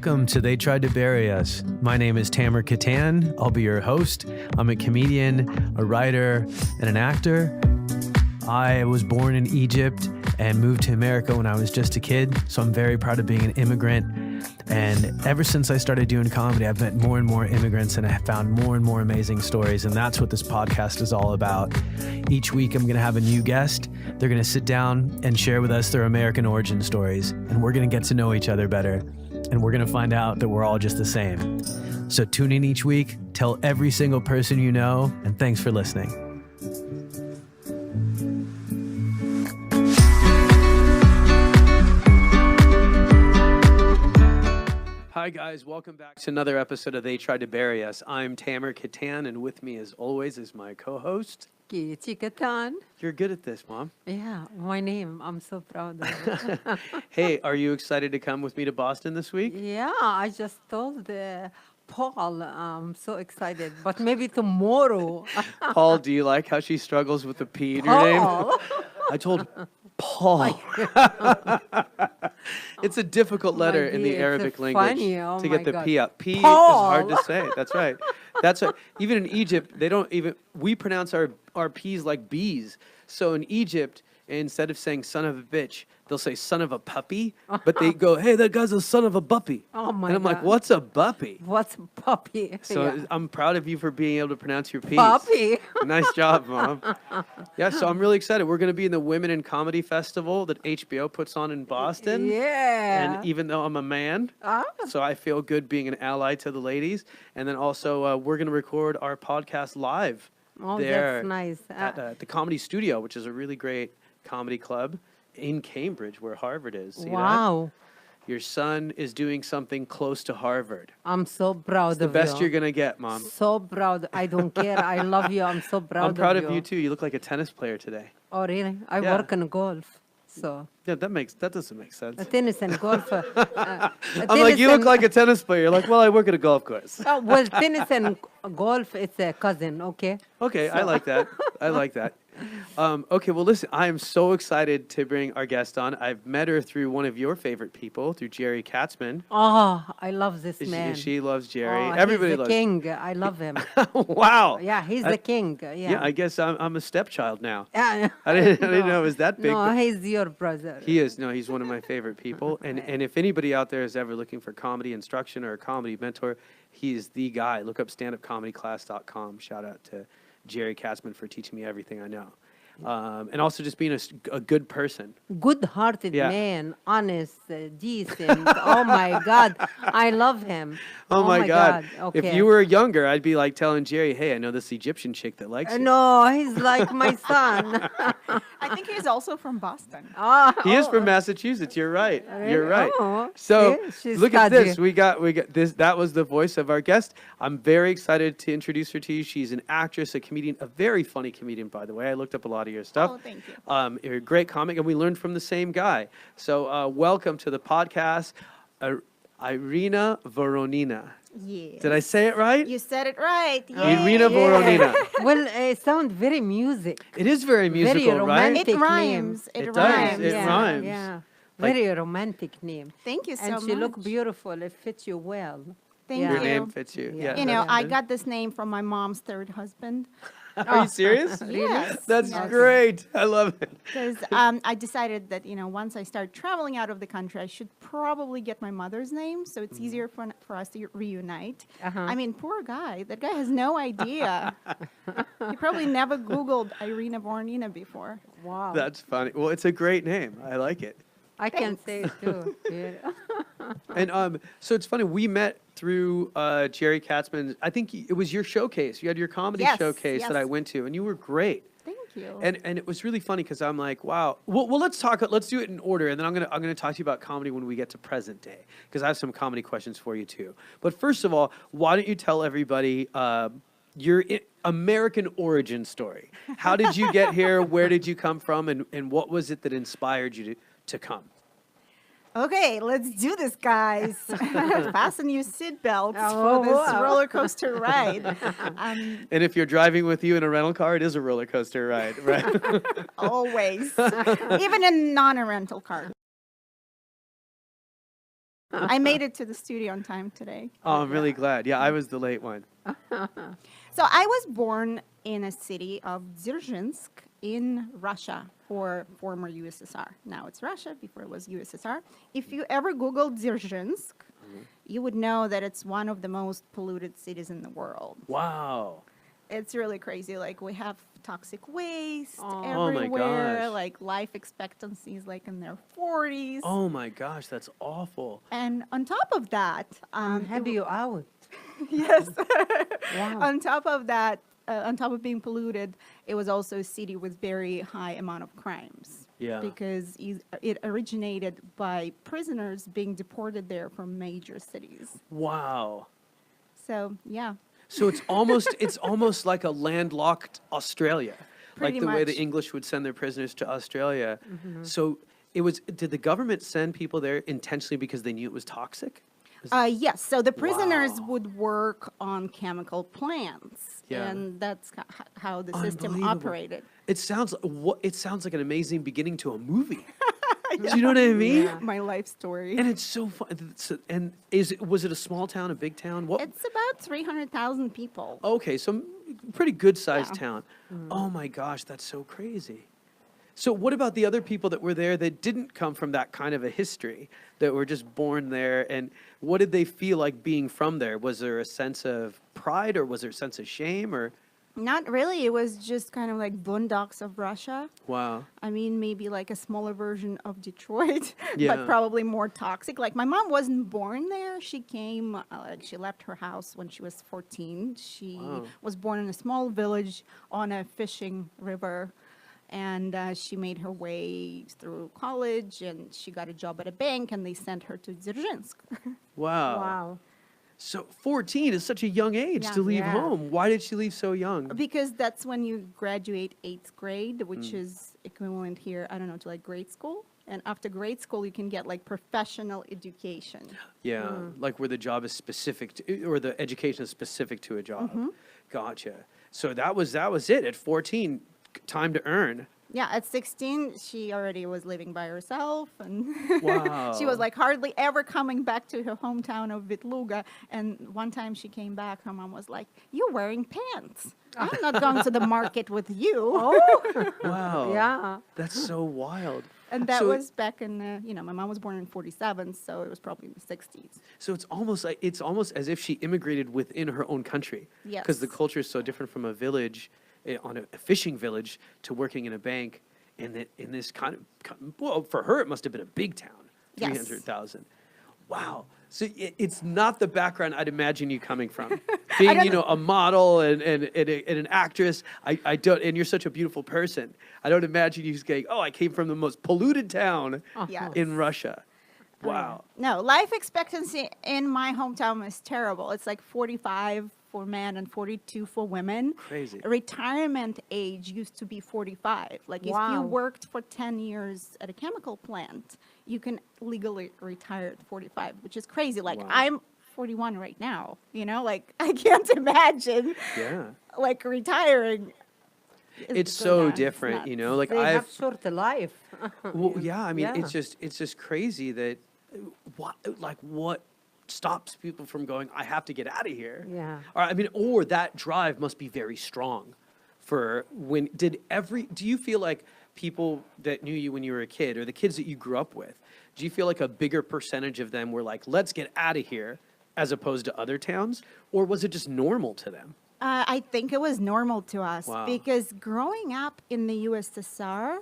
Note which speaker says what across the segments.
Speaker 1: Welcome to They Tried to Bury Us. My name is Tamer Kattan. I'll be your host. I'm a comedian, a writer, and an actor. I was born in Egypt and moved to America when I was just a kid, so I'm very proud of being an immigrant. And ever since I started doing comedy, I've met more and more immigrants and I found more and more amazing stories, and that's what this podcast is all about. Each week I'm going to have a new guest. They're going to sit down and share with us their American origin stories, and we're going to get to know each other better, and we're going to find out that we're all just the same. So tune in each week, tell every single person you know, and thanks for listening. Hi guys, welcome back to another episode of They Tried to Bury Us. I'm Tamer Kattan, and with me as always is my co-host.
Speaker 2: Kity Kattan.
Speaker 1: You're good at this, Mom.
Speaker 2: Yeah, my name. I'm so proud of it.
Speaker 1: Hey, are you excited to come with me to Boston this week?
Speaker 2: Yeah, I just told Paul I'm so excited, but maybe tomorrow.
Speaker 1: Paul, do you like how she struggles with the P in your name? I told Paul. It's a difficult letter in the Arabic language to get the P up. P
Speaker 2: Paul.
Speaker 1: is hard to say. That's right. That's right. Even in Egypt, we pronounce our P's like B's. So in Egypt, instead of saying son of a bitch, they'll say son of a puppy, but they go, hey, that guy's a son of a buppy.
Speaker 2: Oh my
Speaker 1: And I'm
Speaker 2: God.
Speaker 1: like, what's a buppy?
Speaker 2: What's a puppy?
Speaker 1: So
Speaker 2: Yeah.
Speaker 1: I'm proud of you for being able to pronounce your P's.
Speaker 2: Puppy.
Speaker 1: Nice job, Mom. Yeah, so I'm really excited. We're going to be in the Women in Comedy Festival that HBO puts on in Boston.
Speaker 2: Yeah.
Speaker 1: And even though I'm a man, so I feel good being an ally to the ladies. And then also we're going to record our podcast live there
Speaker 2: That's nice.
Speaker 1: at the Comedy Studio, which is a really great comedy club in Cambridge where Harvard is. See
Speaker 2: Wow.
Speaker 1: that? Your son is doing something close to Harvard.
Speaker 2: I'm so proud
Speaker 1: It's the
Speaker 2: of
Speaker 1: best
Speaker 2: you.
Speaker 1: you're going to get, Mom.
Speaker 2: So proud. I don't care. I love you. I'm so proud
Speaker 1: I'm proud of
Speaker 2: you.
Speaker 1: you too. You look like a tennis player today.
Speaker 2: Oh, really? I
Speaker 1: Yeah.
Speaker 2: work in golf. So,
Speaker 1: Yeah, that doesn't make sense.
Speaker 2: tennis and golf.
Speaker 1: I'm like, you look like a tennis player. You're like, well, I work at a golf course.
Speaker 2: Well, tennis and golf, it's a cousin, okay?
Speaker 1: Okay, I like that. I like that. Okay, well, listen, I am so excited to bring our guest on. I've met her through one of your favorite people, through Jerry Katzman.
Speaker 2: Oh, I love this man.
Speaker 1: She loves Jerry.
Speaker 2: Oh,
Speaker 1: Everybody
Speaker 2: he's the
Speaker 1: loves
Speaker 2: king. I love him.
Speaker 1: Wow.
Speaker 2: Yeah, he's the king. Yeah.
Speaker 1: Yeah, I guess I'm a stepchild now.
Speaker 2: Yeah.
Speaker 1: I didn't know it was that big.
Speaker 2: No,
Speaker 1: but
Speaker 2: he's your brother.
Speaker 1: he is. No, he's one of my favorite people. And if anybody out there is ever looking for comedy instruction or a comedy mentor, he's the guy. Look up standupcomedyclass.com. Shout out to Jerry Katzman for teaching me everything I know. And also just being a good person.
Speaker 2: Good-hearted
Speaker 1: Yeah.
Speaker 2: man, honest, decent. Oh my God, I love him.
Speaker 1: Oh my God.
Speaker 2: Okay.
Speaker 1: If you were younger, I'd be like telling Jerry, hey, I know this Egyptian chick that likes you.
Speaker 2: No, he's like my son.
Speaker 3: I think he's also from Boston.
Speaker 1: He is from Massachusetts. You're right. You're right.
Speaker 2: Oh,
Speaker 1: So
Speaker 2: see? She's
Speaker 1: look at this.
Speaker 2: study.
Speaker 1: We got this. That was the voice of our guest. I'm very excited to introduce her to you. She's an actress, a comedian, a very funny comedian, by the way. I looked up a lot of your stuff.
Speaker 3: Oh, thank you.
Speaker 1: You're a great comic, and we learned from the same guy. So welcome to the podcast, Irina Voronina.
Speaker 3: Yeah.
Speaker 1: Did I say it right?
Speaker 3: You said it right.
Speaker 1: Irina Voronina.
Speaker 2: Well, it sounds very music.
Speaker 1: It is very musical, right?
Speaker 2: romantic.
Speaker 3: It rhymes.
Speaker 1: It
Speaker 3: It
Speaker 1: does.
Speaker 3: rhymes.
Speaker 1: It
Speaker 2: yeah,
Speaker 1: rhymes.
Speaker 2: Yeah.
Speaker 1: Like-
Speaker 2: Very romantic name.
Speaker 3: Thank you so
Speaker 2: And
Speaker 3: much.
Speaker 2: she look beautiful. It fits you well.
Speaker 3: Thank
Speaker 2: Yeah.
Speaker 1: Your
Speaker 3: you.
Speaker 1: name fits you.
Speaker 2: Yeah.
Speaker 1: Yeah.
Speaker 3: You know,
Speaker 1: that's
Speaker 3: I
Speaker 1: good.
Speaker 3: got this name from my mom's third husband.
Speaker 1: Are you serious?
Speaker 3: Yes.
Speaker 1: That's
Speaker 3: yes.
Speaker 1: great. I love it.
Speaker 3: Because I decided that, once I start traveling out of the country, I should probably get my mother's name so it's easier for us to reunite.
Speaker 2: Uh-huh.
Speaker 3: I mean, poor guy. That guy has no idea. He probably never Googled Irina Voronina before.
Speaker 2: Wow.
Speaker 1: That's funny. Well, it's a great name. I like it.
Speaker 2: I can say it too. Yeah.
Speaker 1: And so it's funny. We met through Jerry Katzman. I think it was your showcase. You had your comedy
Speaker 3: Yes,
Speaker 1: showcase that
Speaker 3: yes.
Speaker 1: I went to, and you were great.
Speaker 3: Thank you.
Speaker 1: And it was really funny because I'm like, wow. Well, let's talk. Let's do it in order, and then I'm gonna talk to you about comedy when we get to present day because I have some comedy questions for you too. But first of all, why don't you tell everybody your American origin story? How did you get here? Where did you come from? And what was it that inspired you to come?
Speaker 3: Okay, let's do this, guys. Fasten your seatbelts
Speaker 2: Oh,
Speaker 3: for this
Speaker 2: wow.
Speaker 3: roller coaster ride.
Speaker 1: And if you're driving with you in a rental car, it is a roller coaster ride, right?
Speaker 3: Always. Even in non-rental car. I made it to the studio on time today.
Speaker 1: Oh, I'm really glad. Yeah, I was the late one.
Speaker 3: So I was born in a city of Dzержinsk in Russia, or former USSR. Now it's Russia, before it was USSR. If you ever Google Dzержinsk, you would know that it's one of the most polluted cities in the world.
Speaker 1: Wow.
Speaker 3: It's really crazy. Like, we have toxic waste
Speaker 1: Oh my
Speaker 3: everywhere.
Speaker 1: gosh.
Speaker 3: Like, life expectancy is like in their 40s.
Speaker 1: Oh my gosh, that's awful.
Speaker 3: And on top of that,
Speaker 2: Have you out?
Speaker 3: yes.
Speaker 2: Wow.
Speaker 3: On top of that, on top of being polluted, it was also a city with very high amount of crimes.
Speaker 1: Yeah.
Speaker 3: Because it originated by prisoners being deported there from major cities.
Speaker 1: Wow.
Speaker 3: So, yeah.
Speaker 1: So it's almost like a landlocked Australia,
Speaker 3: Pretty
Speaker 1: like the way the
Speaker 3: much.
Speaker 1: English would send their prisoners to Australia. So did the government send people there intentionally because they knew it was toxic?
Speaker 3: Yes, so the prisoners
Speaker 1: Wow.
Speaker 3: would work on chemical plants,
Speaker 1: Yeah.
Speaker 3: and that's how the system
Speaker 1: Unbelievable.
Speaker 3: operated.
Speaker 1: It sounds like an amazing beginning to a movie. Do you know what I mean?
Speaker 2: Yeah.
Speaker 3: My life story.
Speaker 1: And it's so fun. And was it a small town, a big town? What?
Speaker 3: It's about 300,000 people.
Speaker 1: Okay, so pretty good sized
Speaker 3: Yeah.
Speaker 1: town. Oh my gosh, that's so crazy. So what about the other people that were there that didn't come from that kind of a history, that were just born there? And what did they feel like being from there? Was there a sense of pride, or was there a sense of shame, or?
Speaker 3: Not really. It was just kind of like boondocks of Russia.
Speaker 1: Wow.
Speaker 3: I mean, maybe like a smaller version of Detroit,
Speaker 1: Yeah.
Speaker 3: but probably more toxic. Like, my mom wasn't born there. She came, she left her house when she was 14. She
Speaker 1: Wow.
Speaker 3: was born in a small village on a fishing river. And she made her way through college, and she got a job at a bank, and they sent her to Dzержinsk.
Speaker 1: Wow.
Speaker 2: Wow.
Speaker 1: So 14 is such a young age
Speaker 3: Yeah.
Speaker 1: to leave
Speaker 2: Yeah.
Speaker 1: home. Why did she leave so young?
Speaker 3: Because that's when you graduate 8th grade, which
Speaker 1: Mm.
Speaker 3: is equivalent here, I don't know, to like grade school. And after grade school, you can get like professional education.
Speaker 1: Yeah, like where the job is specific to, or the education is specific to a job. Gotcha. So that was it at 14, time to earn.
Speaker 3: Yeah, at 16, she already was living by herself, and
Speaker 1: Wow.
Speaker 3: she was like hardly ever coming back to her hometown of Vitluga. And one time she came back, her mom was like, "You're wearing pants. I'm not going to the market with you."
Speaker 1: Wow.
Speaker 2: Yeah.
Speaker 1: That's so wild.
Speaker 3: And that
Speaker 1: So-
Speaker 3: was back in, my mom was born in 47, so it was probably in the 60s.
Speaker 1: So it's almost as if she immigrated within her own country. Because the
Speaker 3: Yes.
Speaker 1: culture is so different from a village, on a fishing village, to working in a bank in this kind of, well, for her it must have been a big town,
Speaker 3: Yes.
Speaker 1: 300,000. Wow. So it's not the background I'd imagine you coming from. Being, a model and an actress. I don't, and you're such a beautiful person. I don't imagine you just going, oh, I came from the most polluted town
Speaker 3: Yes.
Speaker 1: in Russia. Wow.
Speaker 3: No, life expectancy in my hometown is terrible. It's like 45 for men and 42 for women.
Speaker 1: Crazy.
Speaker 3: Retirement age used to be 45. Like, if you
Speaker 2: Wow.
Speaker 3: worked for 10 years at a chemical plant, you can legally retire at 45, which is crazy. Like,
Speaker 1: Wow.
Speaker 3: I'm 41 right now, like, I can't imagine,
Speaker 1: Yeah.
Speaker 3: like, retiring.
Speaker 1: It's so
Speaker 3: nuts.
Speaker 1: different, like
Speaker 2: They have short life.
Speaker 1: well, yeah, I mean,
Speaker 2: Yeah.
Speaker 1: it's just crazy that what stops people from going, I have to get out of here.
Speaker 2: Yeah.
Speaker 1: Or that drive must be very strong for do you feel like people that knew you when you were a kid, or the kids that you grew up with, do you feel like a bigger percentage of them were like, let's get out of here, as opposed to other towns? Or was it just normal to them?
Speaker 3: I think it was normal to us
Speaker 1: Wow.
Speaker 3: because growing up in the USSR,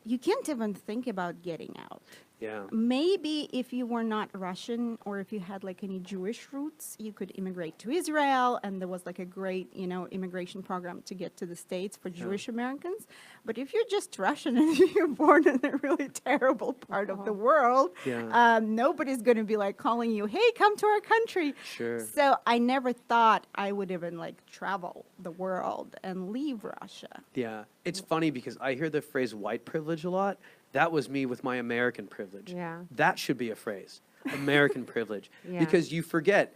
Speaker 3: you can't even think about getting out.
Speaker 1: Yeah.
Speaker 3: Maybe if you were not Russian, or if you had like any Jewish roots, you could immigrate to Israel, and there was like a great, immigration program to get to the States for Jewish Americans. But if you're just Russian and you're born in a really terrible part of the world,
Speaker 1: Yeah.
Speaker 3: nobody's going to be like calling you, "Hey, come to our country."
Speaker 1: Sure.
Speaker 3: So I never thought I would even like travel the world and leave Russia.
Speaker 1: Yeah. It's funny because I hear the phrase white privilege a lot. That was me with my American privilege.
Speaker 2: Yeah.
Speaker 1: That should be a phrase, American privilege.
Speaker 2: Yeah.
Speaker 1: Because you forget,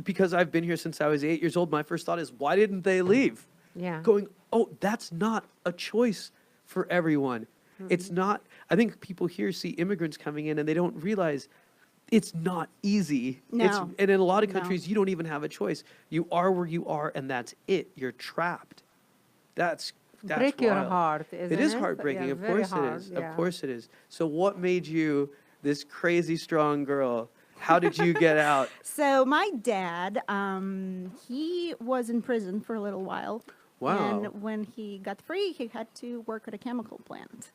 Speaker 1: because I've been here since I was 8 years old, my first thought is, why didn't they leave?
Speaker 2: Yeah.
Speaker 1: Going, oh, that's not a choice for everyone. It's not, I think people here see immigrants coming in and they don't realize it's not easy.
Speaker 3: No.
Speaker 1: And in a lot of
Speaker 3: No.
Speaker 1: countries, you don't even have a choice. You are where you are, and that's it. You're trapped. That's
Speaker 2: Break your
Speaker 1: wild.
Speaker 2: heart,
Speaker 1: It
Speaker 2: isn't
Speaker 1: is
Speaker 2: it?
Speaker 1: heartbreaking.
Speaker 2: Yeah,
Speaker 1: Of
Speaker 2: very
Speaker 1: course it
Speaker 2: hard,
Speaker 1: is.
Speaker 2: yeah.
Speaker 1: Of course it is. So what made you this crazy strong girl? How did you get out?
Speaker 3: So my dad, he was in prison for a little while.
Speaker 1: Wow.
Speaker 3: And when he got free, he had to work at a chemical plant.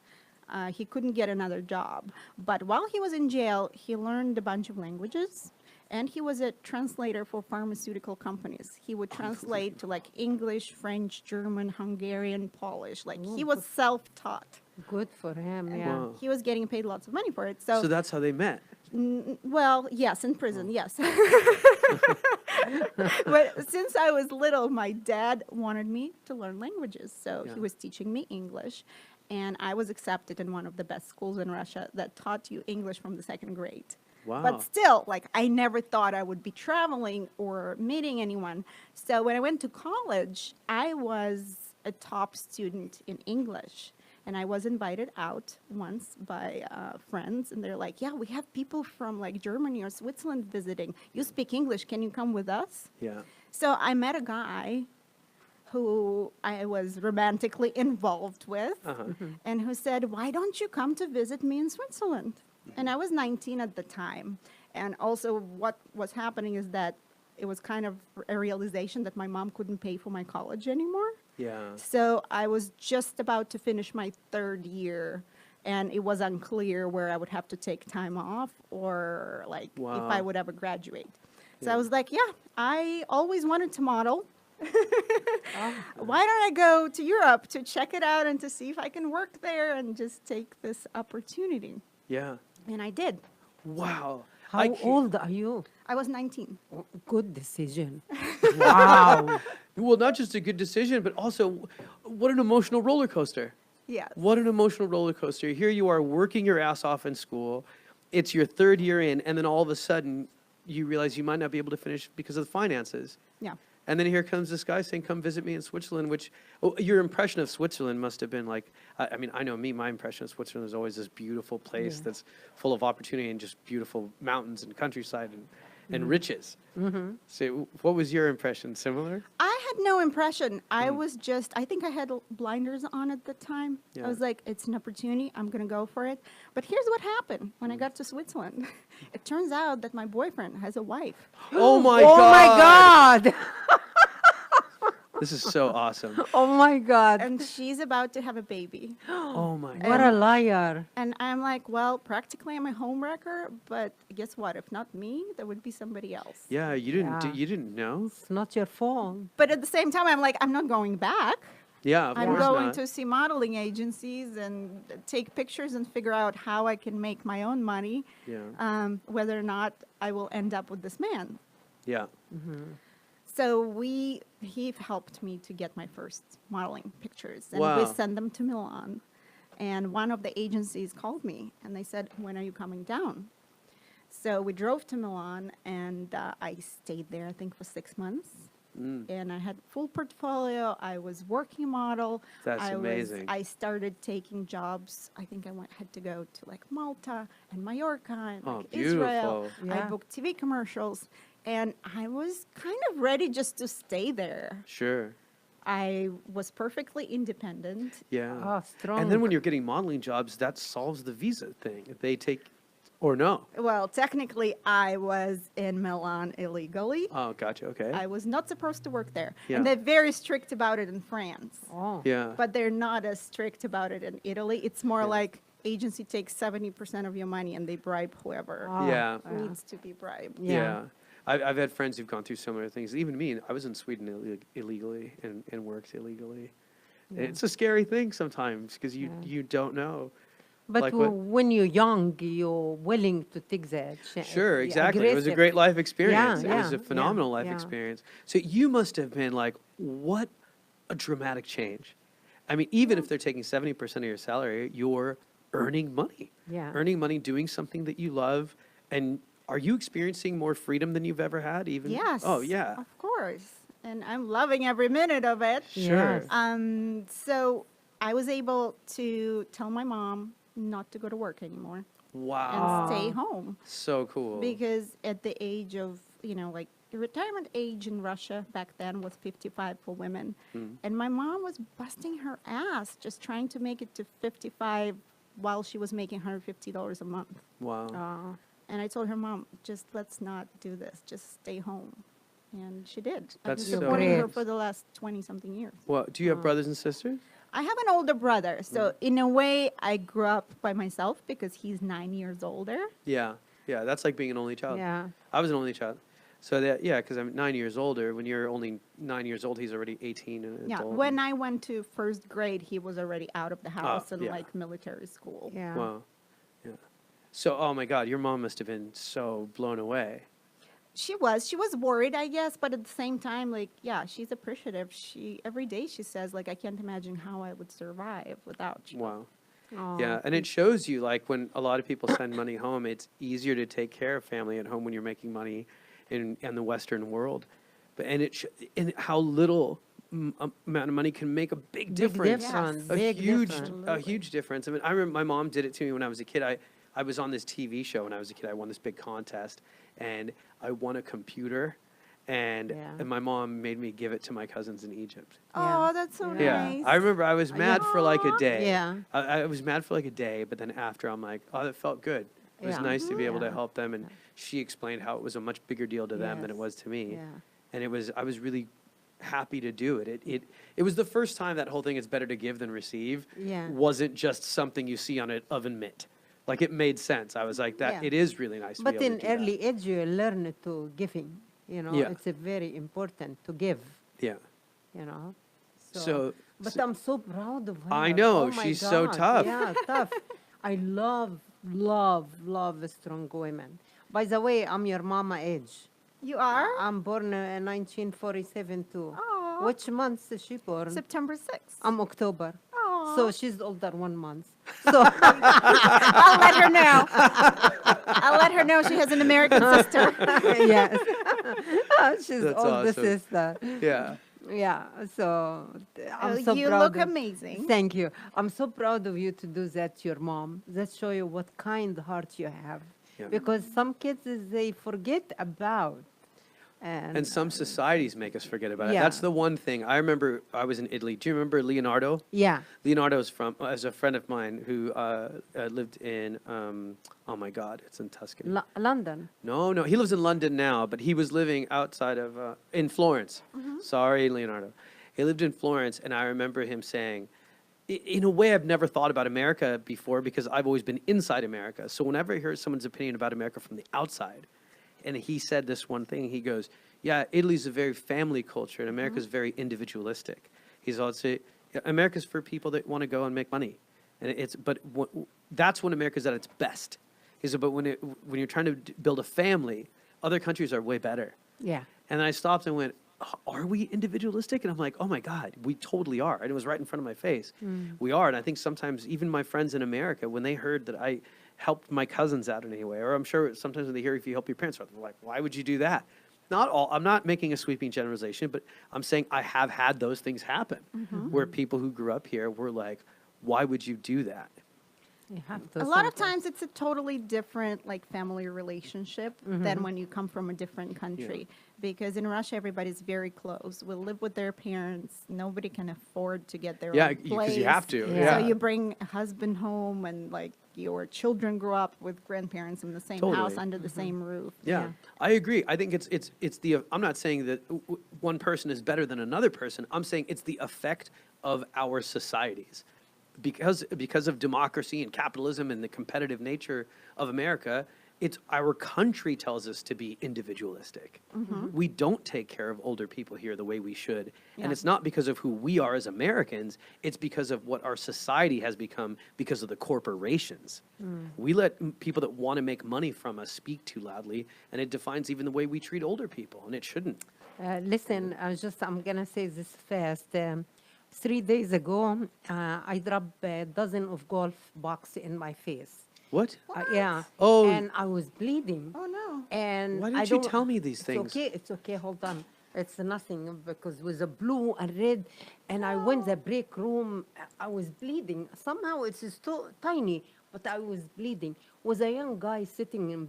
Speaker 3: He couldn't get another job. But while he was in jail, he learned a bunch of languages. And he was a translator for pharmaceutical companies. He would translate to like English, French, German, Hungarian, Polish. Like he was self-taught.
Speaker 2: Good for him, yeah.
Speaker 1: Wow.
Speaker 3: He was getting paid lots of money for it.
Speaker 1: So that's how they met.
Speaker 3: Well, yes, in prison, yes. But since I was little, my dad wanted me to learn languages. So
Speaker 1: Yeah.
Speaker 3: he was teaching me English. And I was accepted in one of the best schools in Russia that taught you English from the second grade.
Speaker 1: Wow.
Speaker 3: But still, like, I never thought I would be traveling or meeting anyone. So when I went to college, I was a top student in English. And I was invited out once by friends, and they're like, yeah, we have people from like Germany or Switzerland visiting. You speak English, can you come with us?
Speaker 1: Yeah.
Speaker 3: So I met a guy who I was romantically involved with, and who said, why don't you come to visit me in Switzerland? And I was 19 at the time. And also what was happening is that it was kind of a realization that my mom couldn't pay for my college anymore.
Speaker 1: Yeah.
Speaker 3: So I was just about to finish my third year, and it was unclear where I would have to take time off or like if
Speaker 1: Wow.
Speaker 3: I would ever graduate. So
Speaker 1: Yeah.
Speaker 3: I was like, yeah, I always wanted to model. Why don't I go to Europe to check it out and to see if I can work there and just take this opportunity?
Speaker 1: Yeah.
Speaker 3: And I did.
Speaker 1: Wow.
Speaker 2: How old are you?
Speaker 3: I was 19.
Speaker 2: Good decision. Wow.
Speaker 1: Well, not just a good decision, but also what an emotional roller coaster.
Speaker 3: Yes.
Speaker 1: What an emotional roller coaster. Here you are working your ass off in school. It's your third year in, and then all of a sudden you realize you might not be able to finish because of the finances.
Speaker 3: Yeah.
Speaker 1: And then here comes this guy saying, come visit me in Switzerland, which your impression of Switzerland must have been like, I mean, I know me, my impression of Switzerland is always this beautiful place that's full of opportunity and just beautiful mountains and countryside and riches. So what was your impression? Similar?
Speaker 3: I had no impression. I was just, I think I had blinders on at the time.
Speaker 1: Yeah.
Speaker 3: I was like, it's an opportunity. I'm going to go for it. But here's what happened when I got to Switzerland. It turns out that my boyfriend has a wife.
Speaker 1: Oh my
Speaker 2: Oh
Speaker 1: God.
Speaker 2: my God.
Speaker 1: This is so awesome.
Speaker 2: Oh my God.
Speaker 3: And she's about to have a baby.
Speaker 1: Oh my
Speaker 2: What
Speaker 1: God.
Speaker 2: a liar.
Speaker 3: And I'm like, well, practically I'm a homewrecker, but guess what? If not me, there would be somebody else.
Speaker 1: Yeah, you didn't
Speaker 2: Yeah.
Speaker 1: you didn't know?
Speaker 2: It's not your fault.
Speaker 3: But at the same time, I'm like, I'm not going back.
Speaker 1: Yeah, of
Speaker 3: I'm
Speaker 1: course
Speaker 3: going
Speaker 1: not.
Speaker 3: to see modeling agencies and take pictures and figure out how I can make my own money,
Speaker 1: Yeah.
Speaker 3: whether or not I will end up with this man.
Speaker 1: Yeah.
Speaker 3: So he helped me to get my first modeling pictures, and we
Speaker 1: Wow.
Speaker 3: sent them to Milan. And one of the agencies called me, and they said, when are you coming down? So we drove to Milan, and I stayed there, I think, for 6 months. And I had full portfolio. I was working model.
Speaker 1: That's
Speaker 3: I
Speaker 1: amazing.
Speaker 3: I started taking jobs. I think had to go to like Malta and Mallorca and
Speaker 1: Oh,
Speaker 3: like Israel.
Speaker 1: beautiful.
Speaker 3: I
Speaker 2: Yeah.
Speaker 3: booked TV commercials, and I was kind of ready just to stay there.
Speaker 1: Sure.
Speaker 3: I was perfectly independent.
Speaker 1: Yeah.
Speaker 2: Oh, strong.
Speaker 1: And then when you're getting modeling jobs, that solves the visa thing. If they take or no.
Speaker 3: Well, technically, I was in Milan illegally.
Speaker 1: Oh, gotcha. Okay.
Speaker 3: I was not supposed to work there.
Speaker 1: Yeah.
Speaker 3: And they're very strict about it in France.
Speaker 2: Oh.
Speaker 1: Yeah.
Speaker 3: But they're not as strict about it in Italy. It's more
Speaker 1: Yeah.
Speaker 3: like agency takes 70% of your money and they bribe whoever
Speaker 2: Oh,
Speaker 1: Yeah.
Speaker 3: needs to be bribed.
Speaker 1: Yeah.
Speaker 2: Yeah.
Speaker 1: I've had friends who've gone through similar things. Even me, I was in Sweden illegally and worked illegally. It's a scary thing sometimes because you don't know.
Speaker 2: But
Speaker 1: Like what-
Speaker 2: when you're young, you're willing to take that chance.
Speaker 1: Sure,
Speaker 2: Yeah,
Speaker 1: exactly. It was a
Speaker 2: aggressive.
Speaker 1: great life experience.
Speaker 2: Yeah,
Speaker 1: It was
Speaker 2: yeah,
Speaker 1: a phenomenal
Speaker 2: yeah,
Speaker 1: life
Speaker 2: yeah.
Speaker 1: experience. So you must have been like, what a dramatic change. I mean, even if they're taking 70% of your salary, you're earning money.
Speaker 2: Yeah.
Speaker 1: Earning money doing something that you love. And are you experiencing more freedom than you've ever had even?
Speaker 3: Yes.
Speaker 1: Oh, yeah.
Speaker 3: Of course. And I'm loving every minute of it.
Speaker 1: Sure.
Speaker 2: Yes.
Speaker 3: So I was able to tell my mom not to go to work anymore.
Speaker 1: Wow.
Speaker 3: and stay home.
Speaker 1: So cool.
Speaker 3: Because at the age of, like the retirement age in Russia back then was 55 for women. And my mom was busting her ass just trying to make it to 55 while she was making $150 a month.
Speaker 1: Wow.
Speaker 3: And I told her, Mom, just let's not do this. Just stay home. And she did. I've
Speaker 1: That's
Speaker 3: been
Speaker 1: so
Speaker 3: supporting her
Speaker 4: great.
Speaker 3: for the last 20-something years.
Speaker 1: Well, do you have brothers and sisters?
Speaker 3: I have an older brother. So in a way, I grew up by myself because he's 9 years older.
Speaker 1: Yeah. Yeah, that's like being an only child.
Speaker 4: Yeah.
Speaker 1: I was an only child. So that, yeah, because I'm 9 years older. When you're only 9 years old, he's already 18 and an
Speaker 3: Yeah,
Speaker 1: adult.
Speaker 3: when I went to first grade, he was already out of the house and
Speaker 1: yeah.
Speaker 3: like military school.
Speaker 4: Yeah.
Speaker 1: Wow. Yeah. So, oh my God, your mom must have been so blown away.
Speaker 3: She was worried, I guess, but at the same time, like, yeah, she's appreciative. Every day she says, like, I can't imagine how I would survive without you.
Speaker 1: Wow.
Speaker 4: Oh,
Speaker 1: Yeah, and it shows you, like, when a lot of people send money home, it's easier to take care of family at home when you're making money in the Western world. And how little amount of money can make a big difference.
Speaker 4: difference.
Speaker 1: A
Speaker 4: Big
Speaker 1: huge,
Speaker 4: difference.
Speaker 1: a huge difference. I mean, I remember my mom did it to me when I was a kid. I was on this TV show when I was a kid. I won this big contest, and I won a computer, and my mom made me give it to my cousins in Egypt.
Speaker 3: Oh, that's so
Speaker 1: Yeah,
Speaker 3: nice.
Speaker 1: I remember I was mad for like a day.
Speaker 4: Yeah.
Speaker 1: I was mad for like a day, but then after I'm like, oh, that felt good. It was
Speaker 4: Yeah.
Speaker 1: nice to be able to
Speaker 4: Yeah.
Speaker 1: help them, and she explained how it was a much bigger deal to them than it
Speaker 4: Yes.
Speaker 1: was to me.
Speaker 4: Yeah.
Speaker 1: And I was really happy to do it. It was the first time that whole thing, it's better to give than receive,
Speaker 4: Yeah.
Speaker 1: wasn't just something you see on an oven mitt. Like, it made sense. I was like, that
Speaker 4: Yeah.
Speaker 1: it is really nice to
Speaker 4: But
Speaker 1: be able
Speaker 4: in
Speaker 1: to do
Speaker 4: early age, you learn to giving.
Speaker 1: Yeah.
Speaker 4: It's a very important to give.
Speaker 1: that.
Speaker 4: You know.
Speaker 1: So-
Speaker 4: But
Speaker 1: so-
Speaker 4: I'm so proud of her.
Speaker 1: I know,
Speaker 4: Oh my
Speaker 1: she's so
Speaker 4: God.
Speaker 1: tough.
Speaker 4: Yeah, tough. I love strong women. By the way, I'm your mama age.
Speaker 3: You are?
Speaker 4: I'm born in 1947 too.
Speaker 3: Aw.
Speaker 4: Which month is she born?
Speaker 3: September 6th.
Speaker 4: I'm October.
Speaker 3: Aw.
Speaker 4: So she's older 1 month. So
Speaker 3: I'll let her know. I'll let her know she has an American sister.
Speaker 4: yes, she's
Speaker 1: That's
Speaker 4: older
Speaker 1: awesome.
Speaker 4: sister.
Speaker 1: Yeah.
Speaker 4: Yeah. So I'm so
Speaker 3: You
Speaker 4: proud.
Speaker 3: look
Speaker 4: of-
Speaker 3: amazing.
Speaker 4: Thank you. I'm so proud of you to do that to your mom. That show you what kind heart you have.
Speaker 1: Yeah.
Speaker 4: Because some kids they forget about.
Speaker 1: And some societies make us forget about it.
Speaker 4: Yeah.
Speaker 1: That's the one thing. I remember I was in Italy. Do you remember Leonardo?
Speaker 4: Yeah.
Speaker 1: Leonardo's is a friend of mine who lived in, oh my God, it's in Tuscany.
Speaker 4: London.
Speaker 1: No, he lives in London now, but he was living outside of, in Florence. Sorry, Leonardo. He lived in Florence, and I remember him saying, in a way I've never thought about America before because I've always been inside America. So whenever I hear someone's opinion about America from the outside, and he said this one thing, he goes, yeah, Italy's a very family culture, and America's very individualistic. He's also, America's for people that want to go and make money. And that's when America's at its best. He said, but when you're trying to build a family, other countries are way better.
Speaker 4: Yeah.
Speaker 1: And I stopped and went, are we individualistic? And I'm like, oh my God, we totally are. And it was right in front of my face. We are. And I think sometimes even my friends in America, when they heard that I helped my cousins out in any way, or I'm sure sometimes when they hear if you help your parents out, they're like, why would you do that? Not all, I'm not making a sweeping generalization, but I'm saying I have had those things happen where people who grew up here were like, why would you do that?
Speaker 4: You have to
Speaker 3: A lot of
Speaker 4: sometimes.
Speaker 3: times it's a totally different like family relationship than when you come from a different country. Because in Russia, everybody's very close. We live with their parents. Nobody can afford to get their
Speaker 1: Yeah,
Speaker 3: own place.
Speaker 1: because you have to.
Speaker 4: Yeah.
Speaker 1: Yeah.
Speaker 3: So you bring a husband home and like your children grow up with grandparents in the same house
Speaker 1: Totally.
Speaker 3: under the same roof.
Speaker 1: Yeah, I agree. I think it's the, I'm not saying that one person is better than another person. I'm saying it's the effect of our societies. Because of democracy and capitalism and the competitive nature of America, it's our country tells us to be individualistic. We don't take care of older people here the way we should.
Speaker 3: Yeah.
Speaker 1: And it's not because of who we are as Americans, it's because of what our society has become because of the corporations. We let people that want to make money from us speak too loudly, and it defines even the way we treat older people, and it shouldn't.
Speaker 4: Listen, I'm going to say this fast. 3 days ago, I dropped a dozen of golf balls in my face.
Speaker 1: What?
Speaker 4: Yeah.
Speaker 1: Oh.
Speaker 4: And I was bleeding.
Speaker 3: Oh no.
Speaker 4: And
Speaker 1: Why
Speaker 4: I
Speaker 1: didn't you
Speaker 4: don't-
Speaker 1: tell me these things?
Speaker 4: It's okay, hold on. It's nothing because with the blue and red, and I went the break room, I was bleeding. Somehow it's still tiny, but I was bleeding. Was a young guy sitting in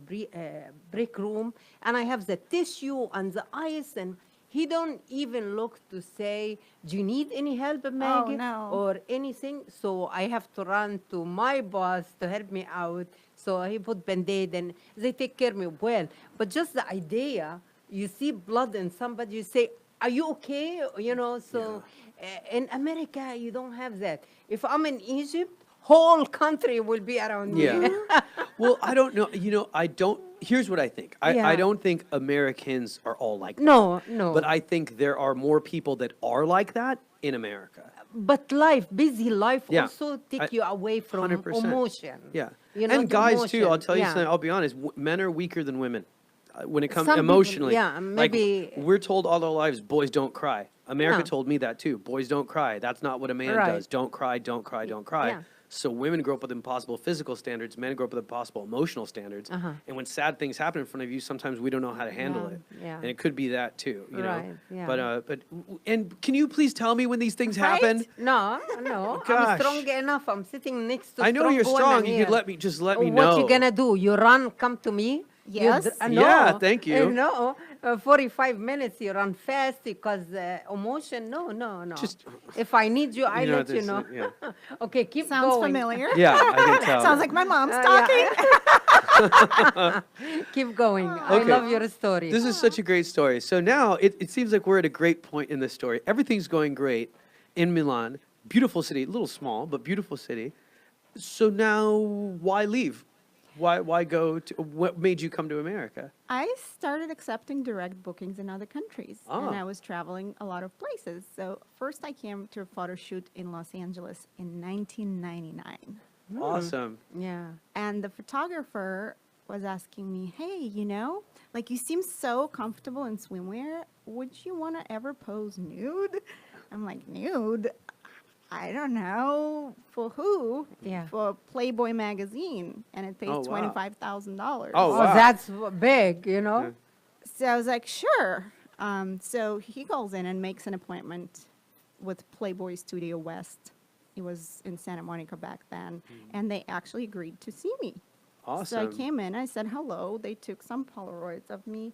Speaker 4: break room, and I have the tissue and the ice, and he don't even look to say, do you need any help, Maggie?
Speaker 3: no.
Speaker 4: Or anything. So I have to run to my boss to help me out. So he put Band-Aid, and they take care of me well. But just the idea, you see blood in somebody, you say, are you okay? You know, so in America, you don't have that. If I'm in Egypt, whole country will be around me.
Speaker 1: Yeah. Well, I don't know. You know, I don't. Here's what I think.
Speaker 4: Yeah.
Speaker 1: I don't think Americans are all like that.
Speaker 4: No, no.
Speaker 1: But I think there are more people that are like that in America.
Speaker 4: But life, busy life,
Speaker 1: Yeah.
Speaker 4: also take
Speaker 1: I-
Speaker 4: you away from
Speaker 1: 100%.
Speaker 4: emotion.
Speaker 1: Yeah.
Speaker 4: You know,
Speaker 1: And
Speaker 4: the
Speaker 1: guys too. I'll
Speaker 4: emotion.
Speaker 1: tell you
Speaker 4: Yeah.
Speaker 1: something. I'll be honest. Men are weaker than women when it comes
Speaker 4: Some people-
Speaker 1: emotionally.
Speaker 4: yeah, maybe-
Speaker 1: Like we're told all our lives, boys don't cry. America
Speaker 4: Yeah.
Speaker 1: told me that too. Boys don't cry. That's not what a man
Speaker 4: Right.
Speaker 1: does. Don't cry. Don't cry. Don't cry.
Speaker 4: Yeah.
Speaker 1: So women grow up with impossible physical standards. Men grow up with impossible emotional standards.
Speaker 4: Uh-huh.
Speaker 1: And when sad things happen in front of you, sometimes we don't know how to handle
Speaker 4: Yeah,
Speaker 1: it.
Speaker 4: yeah.
Speaker 1: And it could be that too. You
Speaker 4: Right,
Speaker 1: know.
Speaker 4: yeah.
Speaker 1: But and can you please tell me when these things
Speaker 3: Right?
Speaker 1: happen?
Speaker 4: No, no.
Speaker 1: Gosh.
Speaker 4: I'm strong enough. I'm sitting next to
Speaker 1: I know you're
Speaker 4: women
Speaker 1: strong. You
Speaker 4: here.
Speaker 1: could let me know.
Speaker 4: What you gonna do? You run, come to me? You
Speaker 3: Yes.
Speaker 4: no.
Speaker 1: Yeah, thank you.
Speaker 4: No, 45 minutes, you run fast because emotion, no.
Speaker 1: Just-
Speaker 4: if I need you, I let you
Speaker 1: this-
Speaker 4: know.
Speaker 1: yeah.
Speaker 4: Okay, keep
Speaker 3: Sounds
Speaker 4: going.
Speaker 3: familiar.
Speaker 1: Yeah, I can tell.
Speaker 3: Sounds like my mom's
Speaker 4: Yeah.
Speaker 3: talking.
Speaker 4: Keep going. I
Speaker 1: Okay.
Speaker 4: love your story.
Speaker 1: This is such a great story. So now it seems like we're at a great point in this story. Everything's going great in Milan. Beautiful city, a little small, but beautiful city. So now why leave? Why go to, what made you come to America?
Speaker 3: I started accepting direct bookings in other countries, and
Speaker 1: Ah.
Speaker 3: I was traveling a lot of places. So first I came to a photo shoot in Los Angeles in 1999.
Speaker 1: Awesome.
Speaker 4: Yeah.
Speaker 3: And the photographer was asking me, hey, you know, like you seem so comfortable in swimwear. Would you want to ever pose nude? I'm like, nude? I don't know. For who?
Speaker 4: Yeah.
Speaker 3: For Playboy magazine. And it pays
Speaker 1: Oh, wow.
Speaker 3: $25,000.
Speaker 1: Oh,
Speaker 4: Oh,
Speaker 1: wow.
Speaker 4: that's big, you know?
Speaker 1: Yeah.
Speaker 3: So I was like, sure. So he calls in and makes an appointment with Playboy Studio West. It was in Santa Monica back then. And they actually agreed to see me.
Speaker 1: Awesome.
Speaker 3: So I came in, I said hello. They took some Polaroids of me.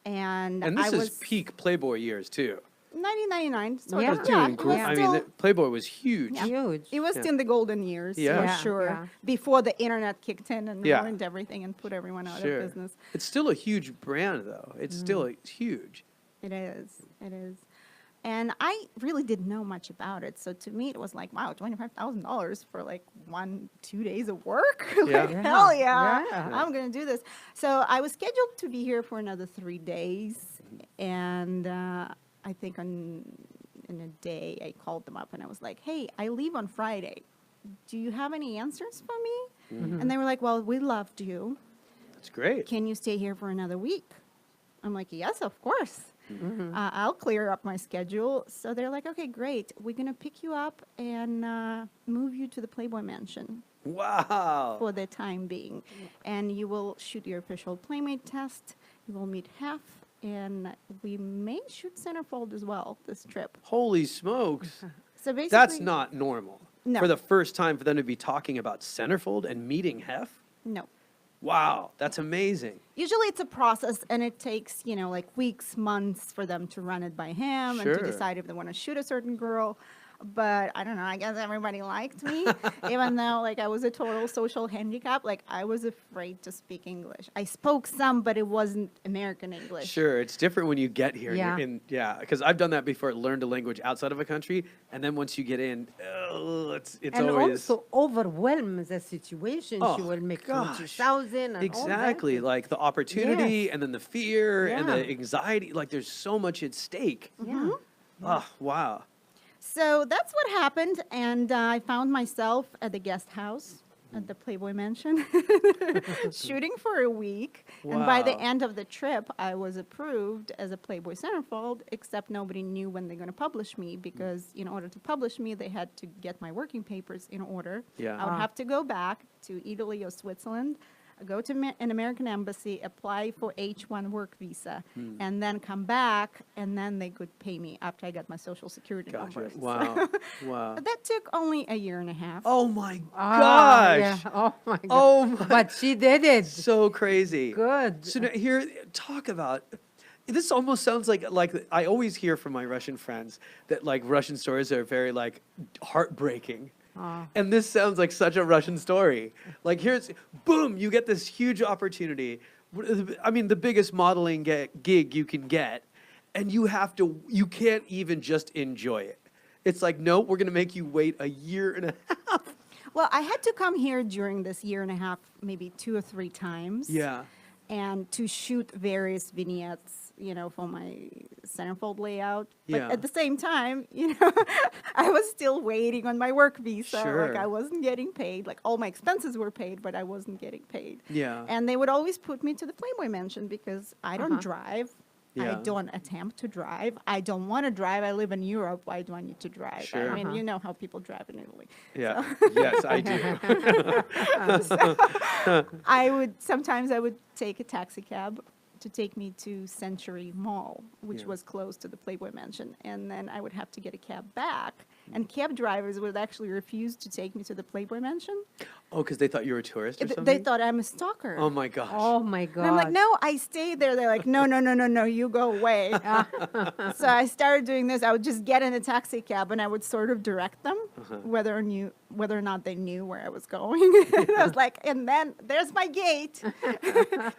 Speaker 3: And
Speaker 1: And this
Speaker 3: I
Speaker 1: is
Speaker 3: was
Speaker 1: peak Playboy years too.
Speaker 3: 1999. So
Speaker 4: Yeah.
Speaker 3: it was,
Speaker 1: Doing
Speaker 3: it
Speaker 1: great.
Speaker 3: was
Speaker 1: I
Speaker 3: still,
Speaker 1: mean, Playboy was huge.
Speaker 3: Yeah.
Speaker 4: Huge.
Speaker 3: it was
Speaker 1: Yeah.
Speaker 3: in the golden years,
Speaker 1: Yeah.
Speaker 3: for
Speaker 4: Yeah,
Speaker 3: sure.
Speaker 4: yeah.
Speaker 3: Before the internet kicked in and
Speaker 1: Yeah.
Speaker 3: ruined everything and put everyone out
Speaker 1: Sure.
Speaker 3: of business.
Speaker 1: It's still a huge brand though. It's still huge.
Speaker 3: It is. It is. And I really didn't know much about it. So to me, it was like, wow, $25,000 for like 1-2 days of work?
Speaker 1: Yeah.
Speaker 3: Like, hell yeah,
Speaker 4: Yeah.
Speaker 3: I'm going to do this. So I was scheduled to be here for another 3 days. And I think in a day, I called them up and I was like, hey, I leave on Friday. Do you have any answers for me? And they were like, well, we loved you.
Speaker 1: That's great.
Speaker 3: Can you stay here for another week? I'm like, yes, of course. I'll clear up my schedule. So they're like, okay, great. We're going to pick you up and move you to the Playboy Mansion
Speaker 1: Wow.
Speaker 3: for the time being. And you will shoot your official Playmate test. You will meet Hef. And we may shoot centerfold as well this trip.
Speaker 1: Holy smokes.
Speaker 3: So basically,
Speaker 1: That's not normal.
Speaker 3: No.
Speaker 1: For the first time for them to be talking about centerfold and meeting Hef?
Speaker 3: No.
Speaker 1: Wow, that's amazing.
Speaker 3: Usually it's a process and it takes, you know, like weeks, months for them to run it by him and
Speaker 1: Sure.
Speaker 3: to decide if they want to shoot a certain girl. But I don't know, I guess everybody liked me, even though like I was a total social handicap. Like I was afraid to speak English. I spoke some, but it wasn't American English.
Speaker 1: Sure, it's different when you get here.
Speaker 4: Yeah.
Speaker 1: Yeah, because I've done that before, learned a language outside of a country, and then once you get in, it's
Speaker 4: And
Speaker 1: always...
Speaker 4: also overwhelm the situation.
Speaker 1: Oh,
Speaker 4: She will make
Speaker 1: gosh.
Speaker 4: 20,000 and
Speaker 1: Exactly,
Speaker 4: all
Speaker 1: like the opportunity
Speaker 4: Yes.
Speaker 1: and then the fear and
Speaker 4: Yeah.
Speaker 1: the anxiety. Like there's so much at stake.
Speaker 4: that. Yeah.
Speaker 1: Oh, wow.
Speaker 3: So that's what happened, and I found myself at the guest house at the Playboy Mansion, shooting for a week. And by the
Speaker 1: Wow.
Speaker 3: end of the trip, I was approved as a Playboy centerfold, except nobody knew when they're going to publish me, because in order to publish me, they had to get my working papers in order.
Speaker 1: Yeah.
Speaker 3: I would
Speaker 4: Ah.
Speaker 3: have to go back to Italy or Switzerland, go to an American embassy, apply for H-1 work visa, and then come back, and then they could pay me after I got my Social Security
Speaker 1: Gotcha.
Speaker 3: number.
Speaker 1: Wow. Wow.
Speaker 3: But that took only a year and a half.
Speaker 1: Oh my
Speaker 4: Ah, yeah.
Speaker 1: gosh.
Speaker 4: Oh my God.
Speaker 1: Oh my.
Speaker 4: But she did it.
Speaker 1: So crazy.
Speaker 4: Good.
Speaker 1: So now here, talk about. This almost sounds like I always hear from my Russian friends that like Russian stories are very like heartbreaking. And this sounds like such a Russian story. Like here's, boom, you get this huge opportunity. I mean, the biggest modeling gig you can get, and you can't even just enjoy it. It's like, no, we're gonna make you wait a year and a half.
Speaker 3: Well, I had to come here during this year and a half, maybe 2 or 3 times.
Speaker 1: Yeah.
Speaker 3: And to shoot various vignettes, for my centerfold layout. But
Speaker 1: Yeah.
Speaker 3: at the same time, I was still waiting on my work visa.
Speaker 1: Sure.
Speaker 3: Like I wasn't getting paid. Like all my expenses were paid, but I wasn't getting paid.
Speaker 1: Yeah.
Speaker 3: And they would always put me to the Playboy Mansion because I don't drive.
Speaker 1: Yeah.
Speaker 3: I don't attempt to drive. I don't want to drive. I live in Europe. Why do I need to drive?
Speaker 1: Sure.
Speaker 3: I mean, you know how people drive in Italy.
Speaker 1: Yeah. Yes, I do.
Speaker 3: Sometimes I would take a taxi cab to take me to Century Mall, which
Speaker 1: Yeah.
Speaker 3: was close to the Playboy Mansion. And then I would have to get a cab back. And cab drivers would actually refuse to take me to the Playboy Mansion.
Speaker 1: Oh, because they thought you were a tourist or something?
Speaker 3: They thought I'm a stalker.
Speaker 1: Oh my gosh.
Speaker 4: Oh my God.
Speaker 3: And I'm like, no, I stayed there. They're like, no, you go away. So I started doing this. I would just get in a taxi cab and I would sort of direct them whether or not they knew where I was going. And I was like, and then there's my gate.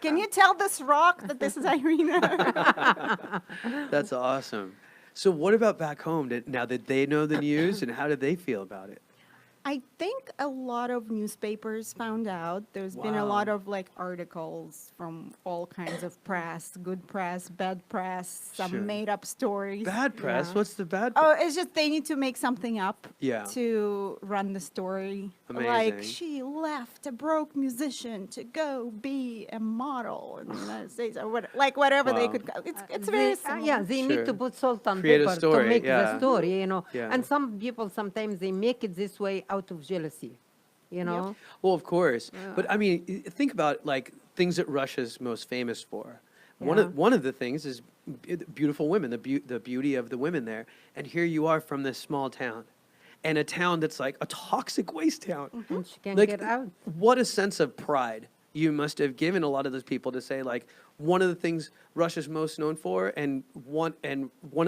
Speaker 3: Can you tell this rock that this is Irina?
Speaker 1: That's awesome. So what about back home? Now that they know the news, and how did they feel about it?
Speaker 3: I think a lot of newspapers found out. There's been a
Speaker 1: Wow.
Speaker 3: lot of like articles from all kinds of press, good press, bad press, some
Speaker 1: Sure.
Speaker 3: made up stories.
Speaker 1: Bad press?
Speaker 4: Yeah.
Speaker 1: What's the bad
Speaker 3: Oh, it's just they need to make something up
Speaker 1: Yeah.
Speaker 3: to run the story. Like
Speaker 1: Amazing.
Speaker 3: she left a broke musician to go be a model in the United States, or whatever they
Speaker 1: Wow.
Speaker 3: could. It's very similar.
Speaker 4: They
Speaker 1: Sure.
Speaker 4: need to put salt on
Speaker 1: Create a
Speaker 4: paper
Speaker 1: story,
Speaker 4: to make
Speaker 1: yeah.
Speaker 4: the story,
Speaker 1: Yeah.
Speaker 4: And some people sometimes they make it this way out of jealousy, know.
Speaker 1: Well, of course. But I mean, think about like things that Russia's most famous for.
Speaker 4: Yeah.
Speaker 1: One of the things is beautiful women, the beauty of the women there. And here you are from this small town, and a town that's like a toxic waste town.
Speaker 4: And she can
Speaker 1: Like,
Speaker 4: get out.
Speaker 1: what a sense of pride you must have given a lot of those people to say, like, one of the things Russia's most known for, and one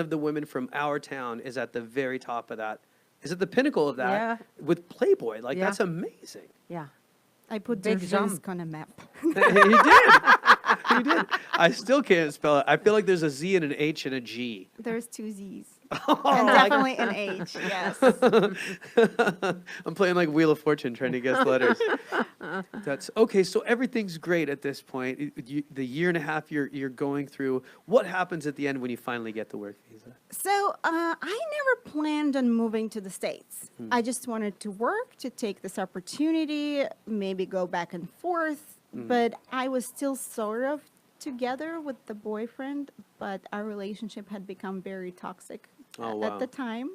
Speaker 1: of the women from our town is at the very top of that, is at the pinnacle of that
Speaker 4: Yeah.
Speaker 1: with Playboy. Like,
Speaker 4: Yeah.
Speaker 1: that's amazing.
Speaker 4: Yeah.
Speaker 3: I put
Speaker 4: Big
Speaker 3: Dzержinsk
Speaker 4: jump.
Speaker 3: on a map.
Speaker 1: You did. You did. I still can't spell it. I feel like there's a Z and an H and a G.
Speaker 3: There's 2 Z's.
Speaker 1: Oh,
Speaker 3: And definitely an H, yes.
Speaker 1: I'm playing like Wheel of Fortune trying to guess letters. That's okay. So everything's great at this point. The year and a half you're going through. What happens at the end when you finally get the work visa?
Speaker 3: So I never planned on moving to the States. I just wanted to work, to take this opportunity, maybe go back and forth. But I was still sort of together with the boyfriend, but our relationship had become very toxic
Speaker 1: Oh,
Speaker 3: at
Speaker 1: wow.
Speaker 3: the time.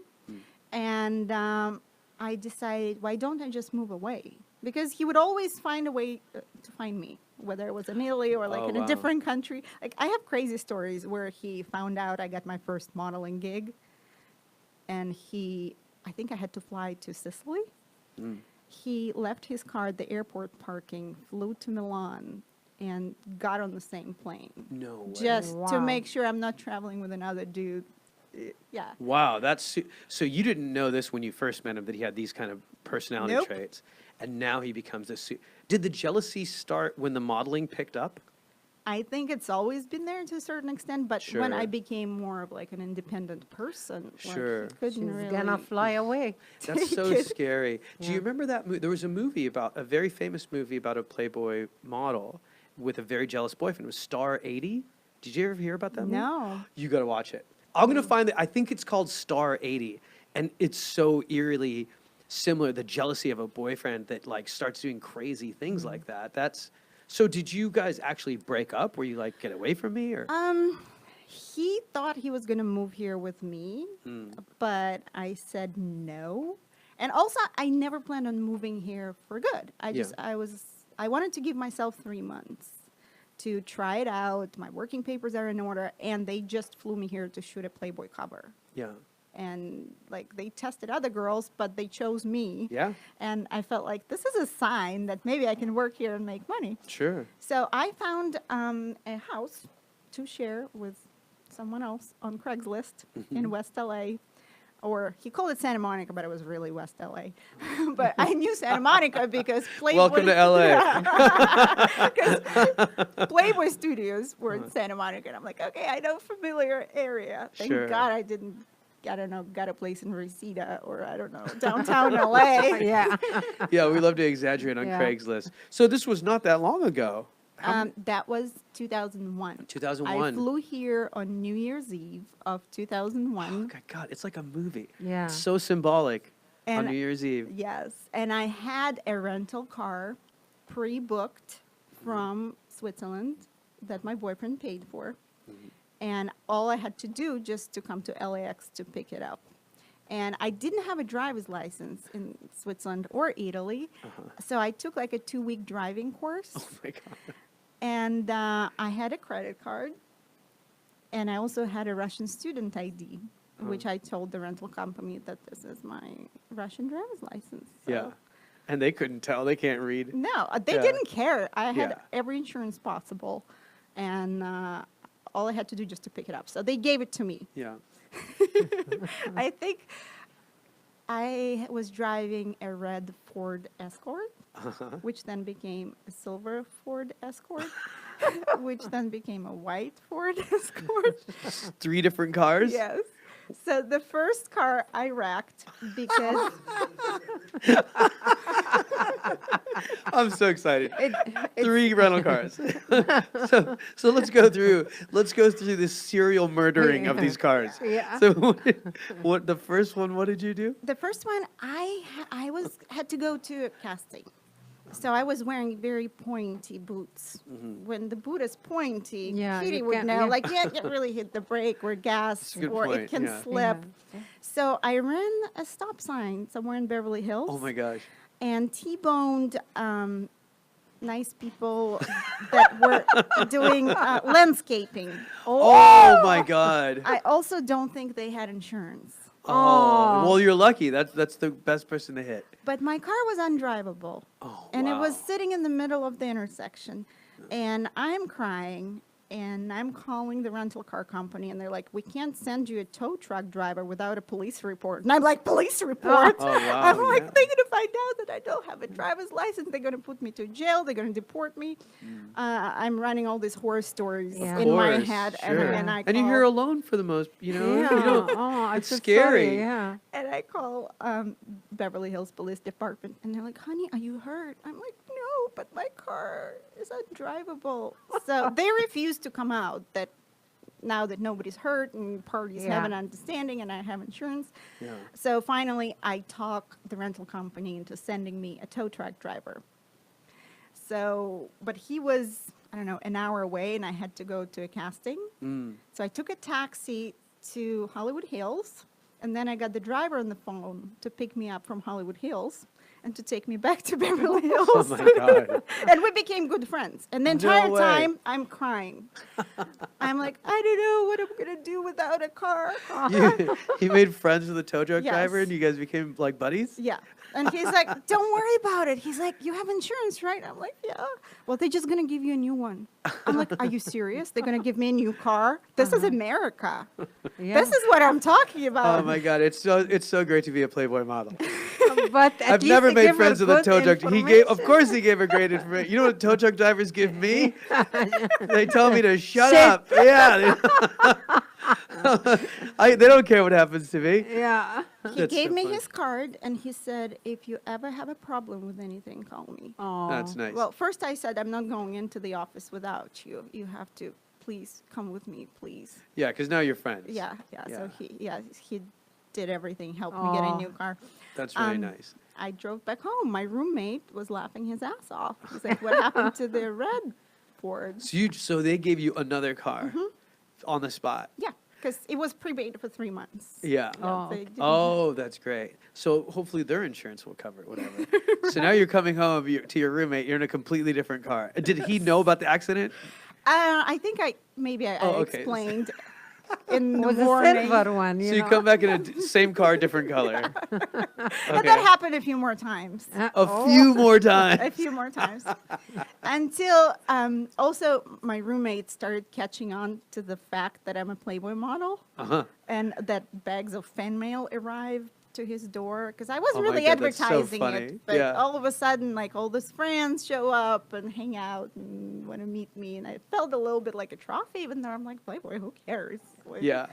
Speaker 3: And I decided, why don't I just move away? Because he would always find a way to find me, whether it was in Italy or like
Speaker 1: Oh,
Speaker 3: in a
Speaker 1: wow.
Speaker 3: different country. Like I have crazy stories where he found out I got my first modeling gig, and I think I had to fly to Sicily. He left his car at the airport parking, flew to Milan, and got on the same plane.
Speaker 1: No way.
Speaker 3: Just to
Speaker 4: Wow.
Speaker 3: make sure I'm not traveling with another dude. Yeah.
Speaker 1: Wow, so you didn't know this when you first met him, that he had these kind of personality
Speaker 3: Nope.
Speaker 1: traits, and now he becomes Did the jealousy start when the modeling picked up?
Speaker 3: I think it's always been there to a certain extent, but when I
Speaker 1: Sure.
Speaker 3: became more of like an independent person, like,
Speaker 1: Sure.
Speaker 3: he couldn't
Speaker 4: She's
Speaker 3: really.
Speaker 4: gonna fly away.
Speaker 1: That's so
Speaker 3: Kid.
Speaker 1: scary. Do you
Speaker 4: Yeah.
Speaker 1: remember that movie? There was a movie a very famous movie about a Playboy model with a very jealous boyfriend. It was Star 80. Did you ever hear about that movie?
Speaker 3: No.
Speaker 1: You got to watch it. I'm going to find it. I think it's called Star 80. And it's so eerily similar, the jealousy of a boyfriend that like starts doing crazy things like that. So did you guys actually break up? Were you like, get away from me? Or
Speaker 3: He thought he was gonna move here with me, but I said no. And also, I never planned on moving here for good.
Speaker 1: Yeah.
Speaker 3: I wanted to give myself 3 months to try it out. My working papers are in order, and they just flew me here to shoot a Playboy cover.
Speaker 1: Yeah.
Speaker 3: And like they tested other girls, but they chose me.
Speaker 1: Yeah.
Speaker 3: And I felt like this is a sign that maybe I can work here and make money.
Speaker 1: Sure.
Speaker 3: So I found a house to share with someone else on Craigslist in West LA. Or he called it Santa Monica, but it was really West LA. But I knew Santa Monica because Playboy.
Speaker 1: Welcome to LA.
Speaker 3: Because Playboy Studios were in Santa Monica, and I'm like, okay, I know familiar area. Thank
Speaker 1: Sure.
Speaker 3: God I didn't. I don't know, got a place in Reseda or I don't know, downtown LA.
Speaker 4: Yeah.
Speaker 1: Yeah, we love to exaggerate on
Speaker 4: Yeah.
Speaker 1: Craigslist. So this was not that long ago.
Speaker 3: That was 2001.
Speaker 1: 2001.
Speaker 3: I flew here on New Year's Eve of 2001.
Speaker 1: Oh my God, it's like a movie.
Speaker 4: Yeah.
Speaker 1: It's so symbolic on
Speaker 3: And-
Speaker 1: New Year's Eve.
Speaker 3: Yes, and I had a rental car pre-booked from Switzerland that my boyfriend paid for. And all I had to do just to come to LAX to pick it up. And I didn't have a driver's license in Switzerland or Italy. So I took like a 2-week driving course.
Speaker 1: Oh my God.
Speaker 3: And I had a credit card. And I also had a Russian student ID, which I told the rental company that this is my Russian driver's license. So
Speaker 1: Yeah. And they couldn't tell. They can't read.
Speaker 3: no, they
Speaker 1: Yeah.
Speaker 3: didn't care. I had
Speaker 1: Yeah.
Speaker 3: every insurance possible. And all I had to do just to pick it up. So they gave it to me.
Speaker 1: Yeah.
Speaker 3: I think I was driving a red Ford Escort, which then became a silver Ford Escort, which then became a white Ford Escort.
Speaker 1: 3 different cars?
Speaker 3: Yes. So the first car I wrecked because
Speaker 1: I'm so excited. 3 rental cars. so let's go through this serial murdering of these cars.
Speaker 4: Yeah.
Speaker 1: So what the first one, what did you do?
Speaker 3: the first one had to go to a casting. So I was wearing very pointy boots. When the boot is pointy,
Speaker 4: Yeah,
Speaker 3: Kitty
Speaker 4: you
Speaker 3: would
Speaker 4: can't-
Speaker 3: know,
Speaker 4: yeah.
Speaker 3: like, you can't really hit the brake or gas,
Speaker 1: a good
Speaker 3: or
Speaker 1: point,
Speaker 3: it can
Speaker 1: yeah.
Speaker 3: slip. So I ran a stop sign somewhere in Beverly Hills.
Speaker 1: Oh my gosh.
Speaker 3: And T-boned nice people that were doing landscaping.
Speaker 1: Oh my God.
Speaker 3: I also don't think they had insurance.
Speaker 1: Oh, well, you're lucky. That's the best person to hit.
Speaker 3: But my car was undrivable.
Speaker 1: Oh,
Speaker 3: And it was
Speaker 1: wow.
Speaker 3: sitting in the middle of the intersection. And I'm crying. And I'm calling the rental car company. And they're like, we can't send you a tow truck driver without a police report. And I'm like, police report?
Speaker 1: Oh, wow,
Speaker 3: I'm like
Speaker 1: yeah.
Speaker 3: thinking if I know that I don't have a driver's license, they're going to put me to jail. They're going to deport me. I'm running all these horror stories
Speaker 4: Yeah.
Speaker 3: in my
Speaker 1: course,
Speaker 3: head.
Speaker 1: sure.
Speaker 3: And I
Speaker 1: And
Speaker 3: call,
Speaker 1: you're alone for the most, you know?
Speaker 4: Yeah.
Speaker 1: You don't,
Speaker 4: Oh,
Speaker 1: it's
Speaker 4: so
Speaker 1: scary.
Speaker 4: sorry, Yeah.
Speaker 3: And I call Beverly Hills Police Department, and they're like, honey, are you hurt? I'm like, no, but my car is undrivable. So they refuse to come out that now that nobody's hurt and parties have
Speaker 4: Yeah.
Speaker 3: an understanding and I have insurance.
Speaker 1: Yeah.
Speaker 3: So finally, I talk the rental company into sending me a tow truck driver. So, but he was, I don't know, an hour away, and I had to go to a casting. So I took a taxi to Hollywood Hills, and then I got the driver on the phone to pick me up from Hollywood Hills and to take me back to Beverly Hills.
Speaker 1: Oh my God.
Speaker 3: And we became good friends. And the
Speaker 1: No
Speaker 3: entire
Speaker 1: way.
Speaker 3: time, I'm crying. I'm like, I don't know what I'm going to do without a car.
Speaker 1: You made friends with the tow truck
Speaker 3: Yes.
Speaker 1: driver and you guys became like buddies?
Speaker 3: Yeah. And he's like, don't worry about it. He's like, you have insurance, right? I'm like, yeah. Well, they're just going to give you a new one. I'm like, are you serious? They're going to give me a new car? This is America.
Speaker 4: Yeah.
Speaker 3: This is what I'm talking about.
Speaker 1: Oh my God, it's so great to be a Playboy model.
Speaker 4: But at
Speaker 1: I've
Speaker 4: least
Speaker 1: never
Speaker 4: they
Speaker 1: made
Speaker 4: give her
Speaker 1: friends with a
Speaker 4: good
Speaker 1: tow truck. He gave, of
Speaker 4: information.
Speaker 1: course, he gave her great information. You know what tow truck drivers give me? They tell me to shut up. Yeah, they don't care what happens to me.
Speaker 4: Yeah.
Speaker 3: He
Speaker 1: That's
Speaker 3: gave
Speaker 1: so
Speaker 3: me
Speaker 1: funny.
Speaker 3: his card, and he said, if you ever have a problem with anything, call me.
Speaker 4: Oh.
Speaker 1: That's nice.
Speaker 3: Well, first I said, I'm not going into the office without you. You have to please come with me, please.
Speaker 1: Yeah, because now you're friends.
Speaker 3: Yeah. So
Speaker 1: Yeah.
Speaker 3: he did everything, helped me get a
Speaker 4: Aw.
Speaker 3: new car.
Speaker 1: That's really
Speaker 3: Um,
Speaker 1: nice.
Speaker 3: I drove back home. My roommate was laughing his ass off. He's like, what happened to the red Ford?
Speaker 1: So they gave you another car on the spot.
Speaker 3: Yeah. because it was prepaid for 3 months.
Speaker 1: Yeah.
Speaker 2: Oh,
Speaker 3: They didn't
Speaker 1: Oh, that's great. So hopefully their insurance will cover it, whatever. So now you're coming home to your roommate. You're in a completely different car. Did he know about the accident?
Speaker 3: I think I
Speaker 1: okay.
Speaker 3: explained in
Speaker 2: it
Speaker 3: the
Speaker 2: was a
Speaker 3: morning.
Speaker 2: silver one,
Speaker 1: So you
Speaker 2: know.
Speaker 1: come back in a same car, different color.
Speaker 3: But that happened a few more times.
Speaker 1: A few more times.
Speaker 3: A few more times. Until also my roommate started catching on to the fact that I'm a Playboy model
Speaker 1: Uh-huh.
Speaker 3: and that bags of fan mail arrived to his door because I wasn't
Speaker 1: Oh my
Speaker 3: really
Speaker 1: God, that's so
Speaker 3: advertising
Speaker 1: funny.
Speaker 3: it. But
Speaker 1: Yeah.
Speaker 3: all of a sudden, like all his friends show up and hang out and want to meet me. And I felt a little bit like a trophy, even though I'm like, Playboy, who cares? Like,
Speaker 1: Yeah.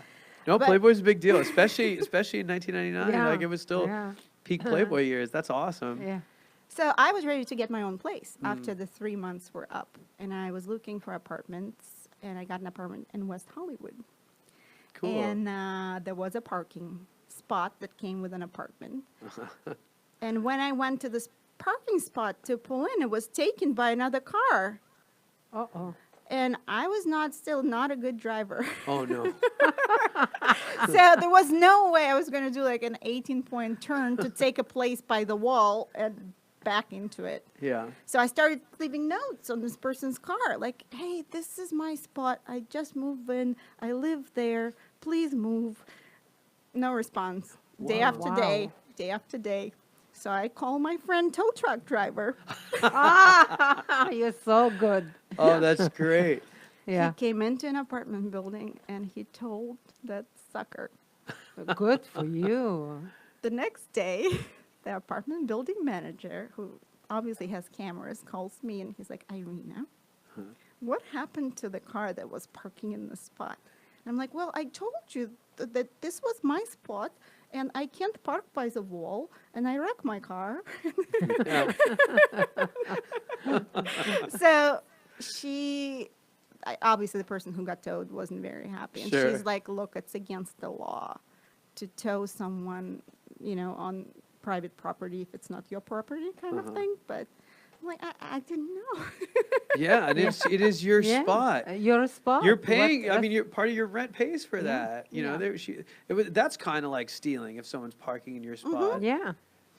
Speaker 1: No,
Speaker 3: But-
Speaker 1: Playboy's a big deal, especially in 1999.
Speaker 2: Yeah.
Speaker 1: Like it was still
Speaker 2: Yeah.
Speaker 1: peak Playboy years. That's awesome.
Speaker 2: Yeah.
Speaker 3: So I was ready to get my own place
Speaker 1: Mm.
Speaker 3: after the 3 months were up. And I was looking for apartments, and I got an apartment in West Hollywood.
Speaker 1: Cool.
Speaker 3: And there was a parking spot that came with an apartment. And when I went to this parking spot to pull in, it was taken by another car.
Speaker 2: Uh-oh.
Speaker 3: And I was not a good driver.
Speaker 1: Oh no.
Speaker 3: So there was no way I was going to do like an 18-point turn to take a place by the wall and back into it.
Speaker 1: Yeah.
Speaker 3: So I started leaving notes on this person's car, like, hey, this is my spot. I just moved in. I live there. Please move. No response. Day
Speaker 1: Wow.
Speaker 3: after day, day after day. So I call my friend tow truck driver.
Speaker 2: You're so good.
Speaker 1: Oh, that's great.
Speaker 2: Yeah.
Speaker 3: He came into an apartment building and he told that sucker.
Speaker 2: Good for you.
Speaker 3: The next day, the apartment building manager, who obviously has cameras, calls me and he's like, Irina, what happened to the car that was parking in the spot? And I'm like, well, I told you that this was my spot and I can't park by the wall and I wrecked my car.
Speaker 1: Yeah.
Speaker 3: So obviously the person who got towed wasn't very happy. And
Speaker 1: Sure.
Speaker 3: she's like, look, it's against the law to tow someone, on private property if it's not your property kind of thing. But I'm like, I didn't know.
Speaker 1: Yeah, it is your
Speaker 2: Yeah.
Speaker 1: spot.
Speaker 2: Your spot.
Speaker 1: You're paying.
Speaker 2: What-
Speaker 1: I mean, you're part of your rent pays for that. You know,
Speaker 3: Yeah.
Speaker 1: that's kind of like stealing if someone's parking in your spot.
Speaker 2: Yeah.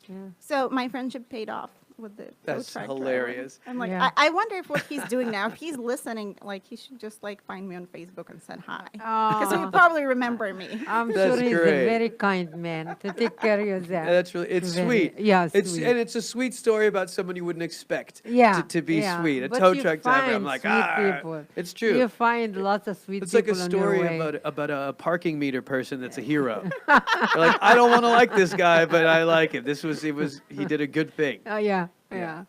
Speaker 2: Yeah.
Speaker 3: So my friendship paid off with the tow
Speaker 1: That's
Speaker 3: truck driver.
Speaker 1: hilarious.
Speaker 3: I'm like,
Speaker 2: Yeah.
Speaker 3: I wonder if what he's doing now, if he's listening, like he should just like find me on Facebook and said hi. Because he
Speaker 2: Oh,
Speaker 3: probably remember me.
Speaker 2: I'm
Speaker 1: That's
Speaker 2: sure he's
Speaker 1: great.
Speaker 2: a very kind man to take care of yourself.
Speaker 1: Yeah, that's really. It's
Speaker 2: Very-
Speaker 1: sweet.
Speaker 2: yeah,
Speaker 1: It's
Speaker 2: sweet.
Speaker 1: and it's a sweet story about someone you wouldn't expect.
Speaker 2: Yeah,
Speaker 1: To be
Speaker 2: yeah.
Speaker 1: sweet. A
Speaker 2: But
Speaker 1: tow
Speaker 2: you
Speaker 1: truck driver. I'm
Speaker 2: find
Speaker 1: like,
Speaker 2: sweet people.
Speaker 1: it's true.
Speaker 2: You find lots of sweet
Speaker 1: It's like
Speaker 2: people
Speaker 1: a
Speaker 2: on your
Speaker 1: story
Speaker 2: way.
Speaker 1: about a parking meter person that's a hero. They're like, I don't want to like this guy, but I like him. He did a good thing.
Speaker 2: Oh, yeah,
Speaker 1: Yeah.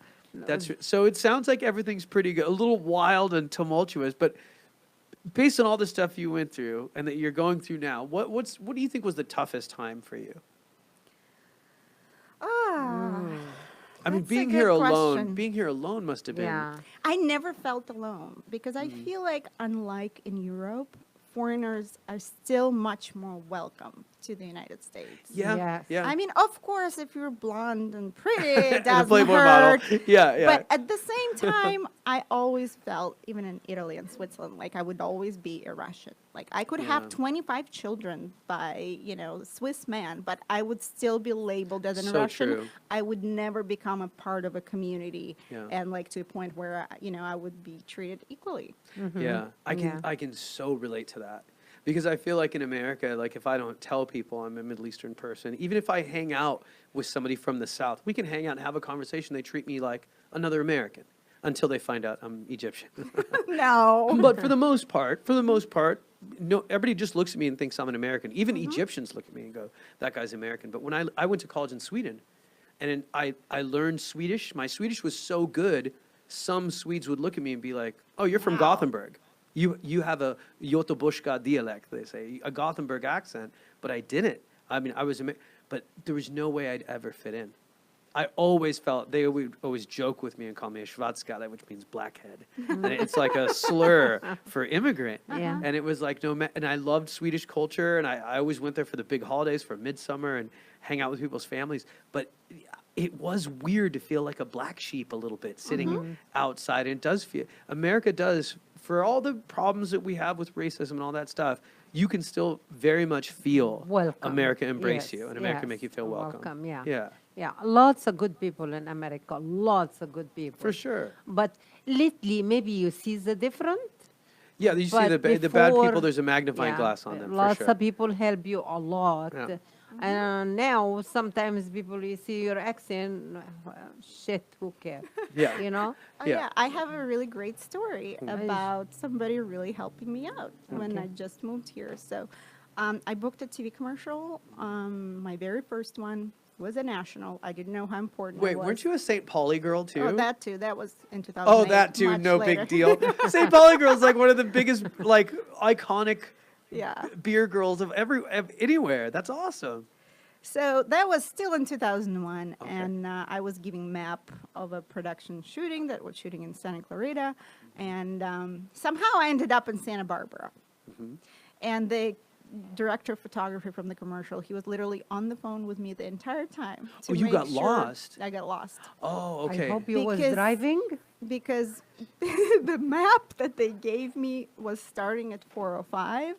Speaker 2: yeah.
Speaker 1: So it sounds like everything's pretty good, a little wild and tumultuous, but based on all the stuff you went through and that you're going through now, what do you think was the toughest time for you?
Speaker 3: Ah.
Speaker 1: I mean,
Speaker 3: That's a
Speaker 1: being
Speaker 3: good
Speaker 1: here alone,
Speaker 3: question.
Speaker 1: being here alone must have been.
Speaker 2: Yeah.
Speaker 3: I never felt alone because I feel like, unlike in Europe, foreigners are still much more welcome to the United States.
Speaker 1: Yeah.
Speaker 2: Yes.
Speaker 1: Yeah.
Speaker 3: I mean, of course, if you're blonde and pretty, it
Speaker 1: And a
Speaker 3: doesn't
Speaker 1: Playboy
Speaker 3: hurt.
Speaker 1: model. Yeah, yeah.
Speaker 3: But at the same time, I always felt, even in Italy and Switzerland, like I would always be a Russian. Like I could
Speaker 1: Yeah.
Speaker 3: have 25 children by, Swiss man, but I would still be labeled as a
Speaker 1: So
Speaker 3: Russian.
Speaker 1: true.
Speaker 3: I would never become a part of a community
Speaker 1: Yeah.
Speaker 3: and like to a point where, I would be treated equally.
Speaker 1: Yeah,
Speaker 2: Yeah.
Speaker 1: I can so relate to that because I feel like in America, like if I don't tell people I'm a Middle Eastern person, even if I hang out with somebody from the South, we can hang out and have a conversation. They treat me like another American until they find out I'm Egyptian.
Speaker 3: No.
Speaker 1: But for the most part, no, everybody just looks at me and thinks I'm an American. Even Egyptians look at me and go, "That guy's American." But when I went to college in Sweden, and I learned Swedish, my Swedish was so good. Some Swedes would look at me and be like, "Oh, you're from Gothenburg. You have a Göteborgska dialect," they say, a Gothenburg accent. But I didn't. I mean, but there was no way I'd ever fit in. I always felt, they would always joke with me and call me a Schwarzskalle, which means blackhead. And it's like a slur for immigrant.
Speaker 2: Yeah.
Speaker 1: And it was like, and I loved Swedish culture, and I always went there for the big holidays, for midsummer, and hang out with people's families. But it was weird to feel like a black sheep a little bit sitting outside. And it does feel, America does, for all the problems that we have with racism and all that stuff, you can still very much feel
Speaker 4: Welcome.
Speaker 1: America embrace
Speaker 4: Yes,
Speaker 1: you and America
Speaker 4: yes,
Speaker 1: make you feel welcome.
Speaker 4: yeah.
Speaker 1: Yeah,
Speaker 4: Yeah, lots of good people in America, lots of good people.
Speaker 1: for sure.
Speaker 4: But lately, maybe you see the difference.
Speaker 1: Yeah, you see
Speaker 4: But
Speaker 1: the bad people,
Speaker 4: before-
Speaker 1: there's a magnifying
Speaker 4: yeah,
Speaker 1: glass on them, for
Speaker 4: Lots
Speaker 1: sure.
Speaker 4: of people help you a lot.
Speaker 1: Yeah.
Speaker 4: And now sometimes people, you see your accent, shit, who cares?
Speaker 1: Yeah.
Speaker 4: You know?
Speaker 3: Oh,
Speaker 1: Yeah.
Speaker 3: yeah, I have a really great story about somebody really helping me out when I just moved here. So I booked a TV commercial. My very first one was a national. I didn't know how important
Speaker 1: Wait,
Speaker 3: it was.
Speaker 1: weren't you a St. Pauli girl too?
Speaker 3: Oh, that too. That was in 2008.
Speaker 1: Oh, that too.
Speaker 3: much
Speaker 1: No
Speaker 3: later.
Speaker 1: big deal. St. Pauli girl is like one of the biggest, like, iconic
Speaker 3: Yeah.
Speaker 1: beer girls of anywhere. That's awesome.
Speaker 3: So that was still in 2001,
Speaker 1: Okay.
Speaker 3: and I was giving map of a production shooting that was shooting in Santa Clarita, and somehow I ended up in Santa Barbara.
Speaker 1: Mm-hmm.
Speaker 3: And the director of photography from the commercial, he was literally on the phone with me the entire time. to
Speaker 1: Oh, you
Speaker 3: make
Speaker 1: got
Speaker 3: sure-
Speaker 1: lost?
Speaker 3: I got lost
Speaker 1: Oh, okay.
Speaker 4: I hope you was
Speaker 3: Because-
Speaker 4: driving.
Speaker 3: because the map that they gave me was starting at 405,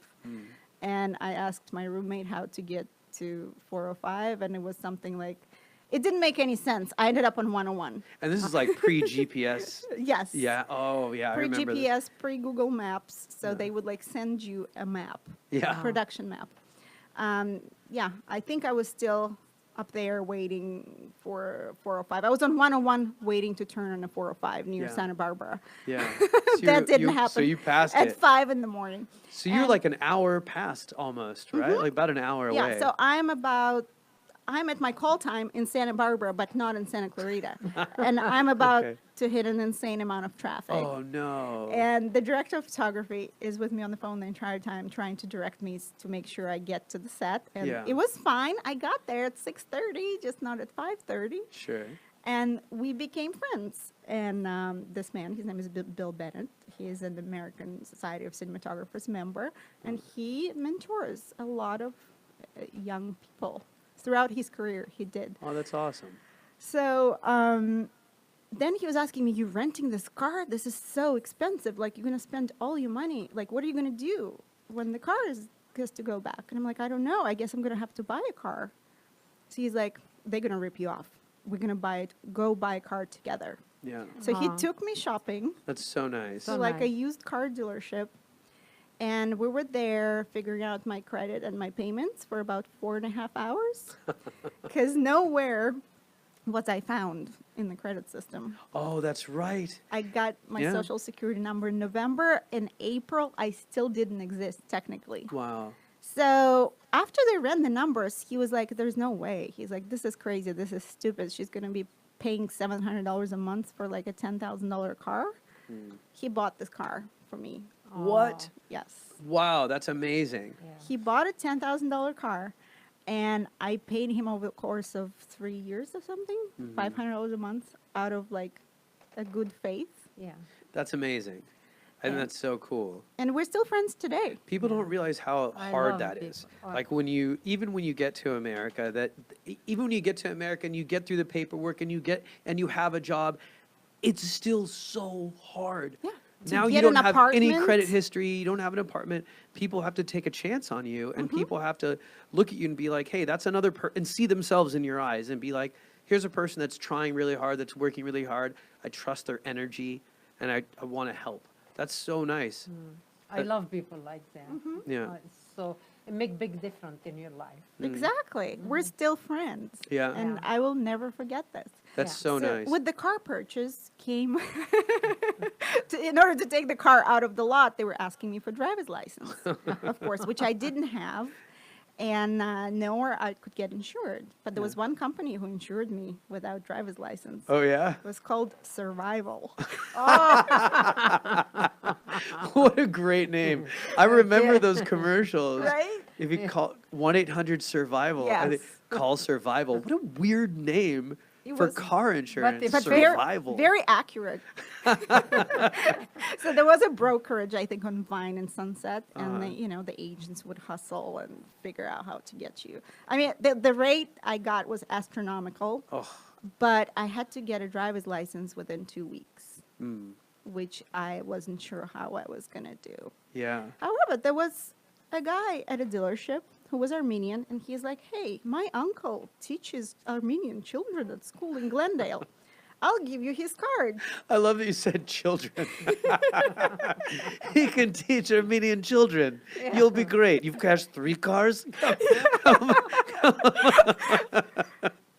Speaker 3: and I asked my roommate how to get to 405, and it was something like, it didn't make any sense. I ended up on 101.
Speaker 1: And this is like pre-GPS.
Speaker 3: Yes.
Speaker 1: Yeah. Oh, yeah. I
Speaker 3: Pre
Speaker 1: remember this.
Speaker 3: GPS, pre Google Maps, so they would like send you a map,
Speaker 1: Yeah.
Speaker 3: a production map. Yeah, I think I was still up there waiting for 405. I was on 101 waiting to turn on a 405 near
Speaker 1: Yeah.
Speaker 3: Santa Barbara.
Speaker 1: Yeah. So
Speaker 3: That didn't happen.
Speaker 1: So you passed
Speaker 3: at
Speaker 1: it.
Speaker 3: 5 in the morning.
Speaker 1: So you're
Speaker 3: And-
Speaker 1: like an hour past almost, right? Like about an hour
Speaker 3: Yeah,
Speaker 1: away.
Speaker 3: so I'm at my call time in Santa Barbara, but not in Santa Clarita. And I'm about
Speaker 1: Okay.
Speaker 3: to hit an insane amount of traffic.
Speaker 1: Oh, no.
Speaker 3: And the director of photography is with me on the phone the entire time, trying to direct me to make sure I get to the set. And
Speaker 1: Yeah.
Speaker 3: it was fine. I got there at 6:30, just not at 5:30.
Speaker 1: Sure.
Speaker 3: And we became friends. And this man, his name is Bill Bennett. He is an American Society of Cinematographers member, and he mentors a lot of young people. Throughout his career, he did.
Speaker 1: Oh, that's awesome.
Speaker 3: So then he was asking me, "You're renting this car? This is so expensive. Like, you're going to spend all your money. Like, what are you going to do when the car has to go back?" And I'm like, "I don't know. I guess I'm going to have to buy a car." So he's like, "They're going to rip you off. We're going to go buy a car together."
Speaker 1: Yeah.
Speaker 3: So he took me shopping
Speaker 1: That's so nice.
Speaker 3: to
Speaker 4: So
Speaker 3: like a
Speaker 4: nice.
Speaker 3: used car dealership. And we were there figuring out my credit and my payments for about 4.5 hours. Because nowhere was I found in the credit system.
Speaker 1: Oh, that's right.
Speaker 3: I got my
Speaker 1: Yeah.
Speaker 3: social security number in November. In April, I still didn't exist technically.
Speaker 1: Wow.
Speaker 3: So after they ran the numbers, he was like, "There's no way." He's like, "This is crazy. This is stupid. She's going to be paying $700 a month for like a $10,000 car." He bought this car for me.
Speaker 1: What?
Speaker 3: Yes.
Speaker 1: Wow, that's amazing.
Speaker 3: He bought a $10,000 car, and I paid him over the course of 3 years or something, $500 a month out of like a good faith.
Speaker 4: Yeah.
Speaker 1: That's amazing. I think
Speaker 3: Yeah.
Speaker 1: that's so cool.
Speaker 3: And we're still friends today.
Speaker 1: People don't realize how
Speaker 4: I
Speaker 1: hard
Speaker 4: love
Speaker 1: that
Speaker 4: people.
Speaker 1: is.
Speaker 4: Oh.
Speaker 1: Like when you get to America, even when you get to America and you get through the paperwork and you have a job, it's still so hard.
Speaker 3: Yeah. To
Speaker 1: Now you
Speaker 3: get
Speaker 1: don't
Speaker 3: an
Speaker 1: have any
Speaker 3: apartment.
Speaker 1: credit history. You don't have an apartment. People have to take a chance on you, and people have to look at you and be like, "Hey, that's another and see themselves in your eyes and be like, here's a person that's trying really hard, that's working really hard. I trust their energy, and I want to help." That's so nice.
Speaker 4: I love people like that.
Speaker 1: Yeah.
Speaker 4: So it make big difference in your life.
Speaker 3: Exactly. We're still friends.
Speaker 1: Yeah.
Speaker 3: And
Speaker 4: Yeah.
Speaker 3: I will never forget this.
Speaker 1: That's
Speaker 4: Yeah.
Speaker 1: so nice.
Speaker 3: With the car purchase came, in order to take the car out of the lot, they were asking me for driver's license, of course, which I didn't have, and nor I could get insured. But there was one company who insured me without driver's license.
Speaker 1: Oh yeah.
Speaker 3: It was called Survival.
Speaker 1: What a great name. I remember those commercials.
Speaker 3: Right?
Speaker 1: If you call 1-800-SURVIVAL,
Speaker 3: Yes.
Speaker 1: call Survival. What a weird name
Speaker 3: It
Speaker 1: for
Speaker 3: was-
Speaker 1: car insurance.
Speaker 3: But
Speaker 1: Survival.
Speaker 3: very accurate. So there was a brokerage, I think, on Vine and Sunset, and the agents would hustle and figure out how to get you. I mean, the rate I got was astronomical,
Speaker 1: Oh,
Speaker 3: but I had to get a driver's license within 2 weeks, which I wasn't sure how I was going to do.
Speaker 1: yeah.
Speaker 3: However, there was a guy at a dealership who was Armenian, and he's like, hey, my uncle teaches Armenian children at school in Glendale. I'll give you his card.
Speaker 1: I love that you said children. He can teach Armenian children. You'll be great. You've crashed 3 cars?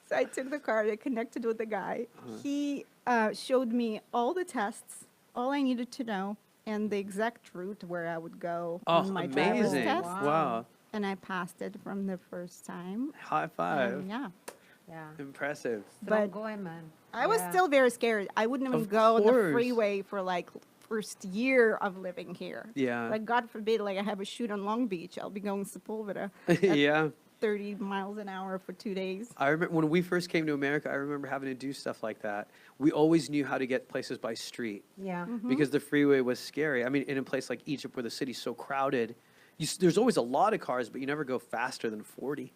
Speaker 3: So I took the card, I connected with the guy. He showed me all the tests, all I needed to know, and the exact route where I would go
Speaker 1: Oh,
Speaker 3: on my driver's
Speaker 1: amazing.
Speaker 3: test.
Speaker 1: Wow.
Speaker 3: And I passed it from the first time.
Speaker 1: High five.
Speaker 3: And yeah.
Speaker 4: Yeah.
Speaker 1: Impressive.
Speaker 4: Strong
Speaker 3: But
Speaker 4: going, man.
Speaker 3: I was
Speaker 4: Yeah.
Speaker 3: still very scared. I wouldn't even
Speaker 1: Of
Speaker 3: go on the
Speaker 1: course.
Speaker 3: freeway for like first year of living here.
Speaker 1: Yeah.
Speaker 3: Like God forbid, like I have a shoot on Long Beach, I'll be going to Sepulveda at
Speaker 1: Yeah.
Speaker 3: 30 miles an hour for 2 days.
Speaker 1: I remember when we first came to America, I remember having to do stuff like that. We always knew how to get places by street
Speaker 4: Yeah.
Speaker 1: because the freeway was scary. I mean, in a place like Egypt where the city's so crowded, there's always a lot of cars, but you never go faster than 40,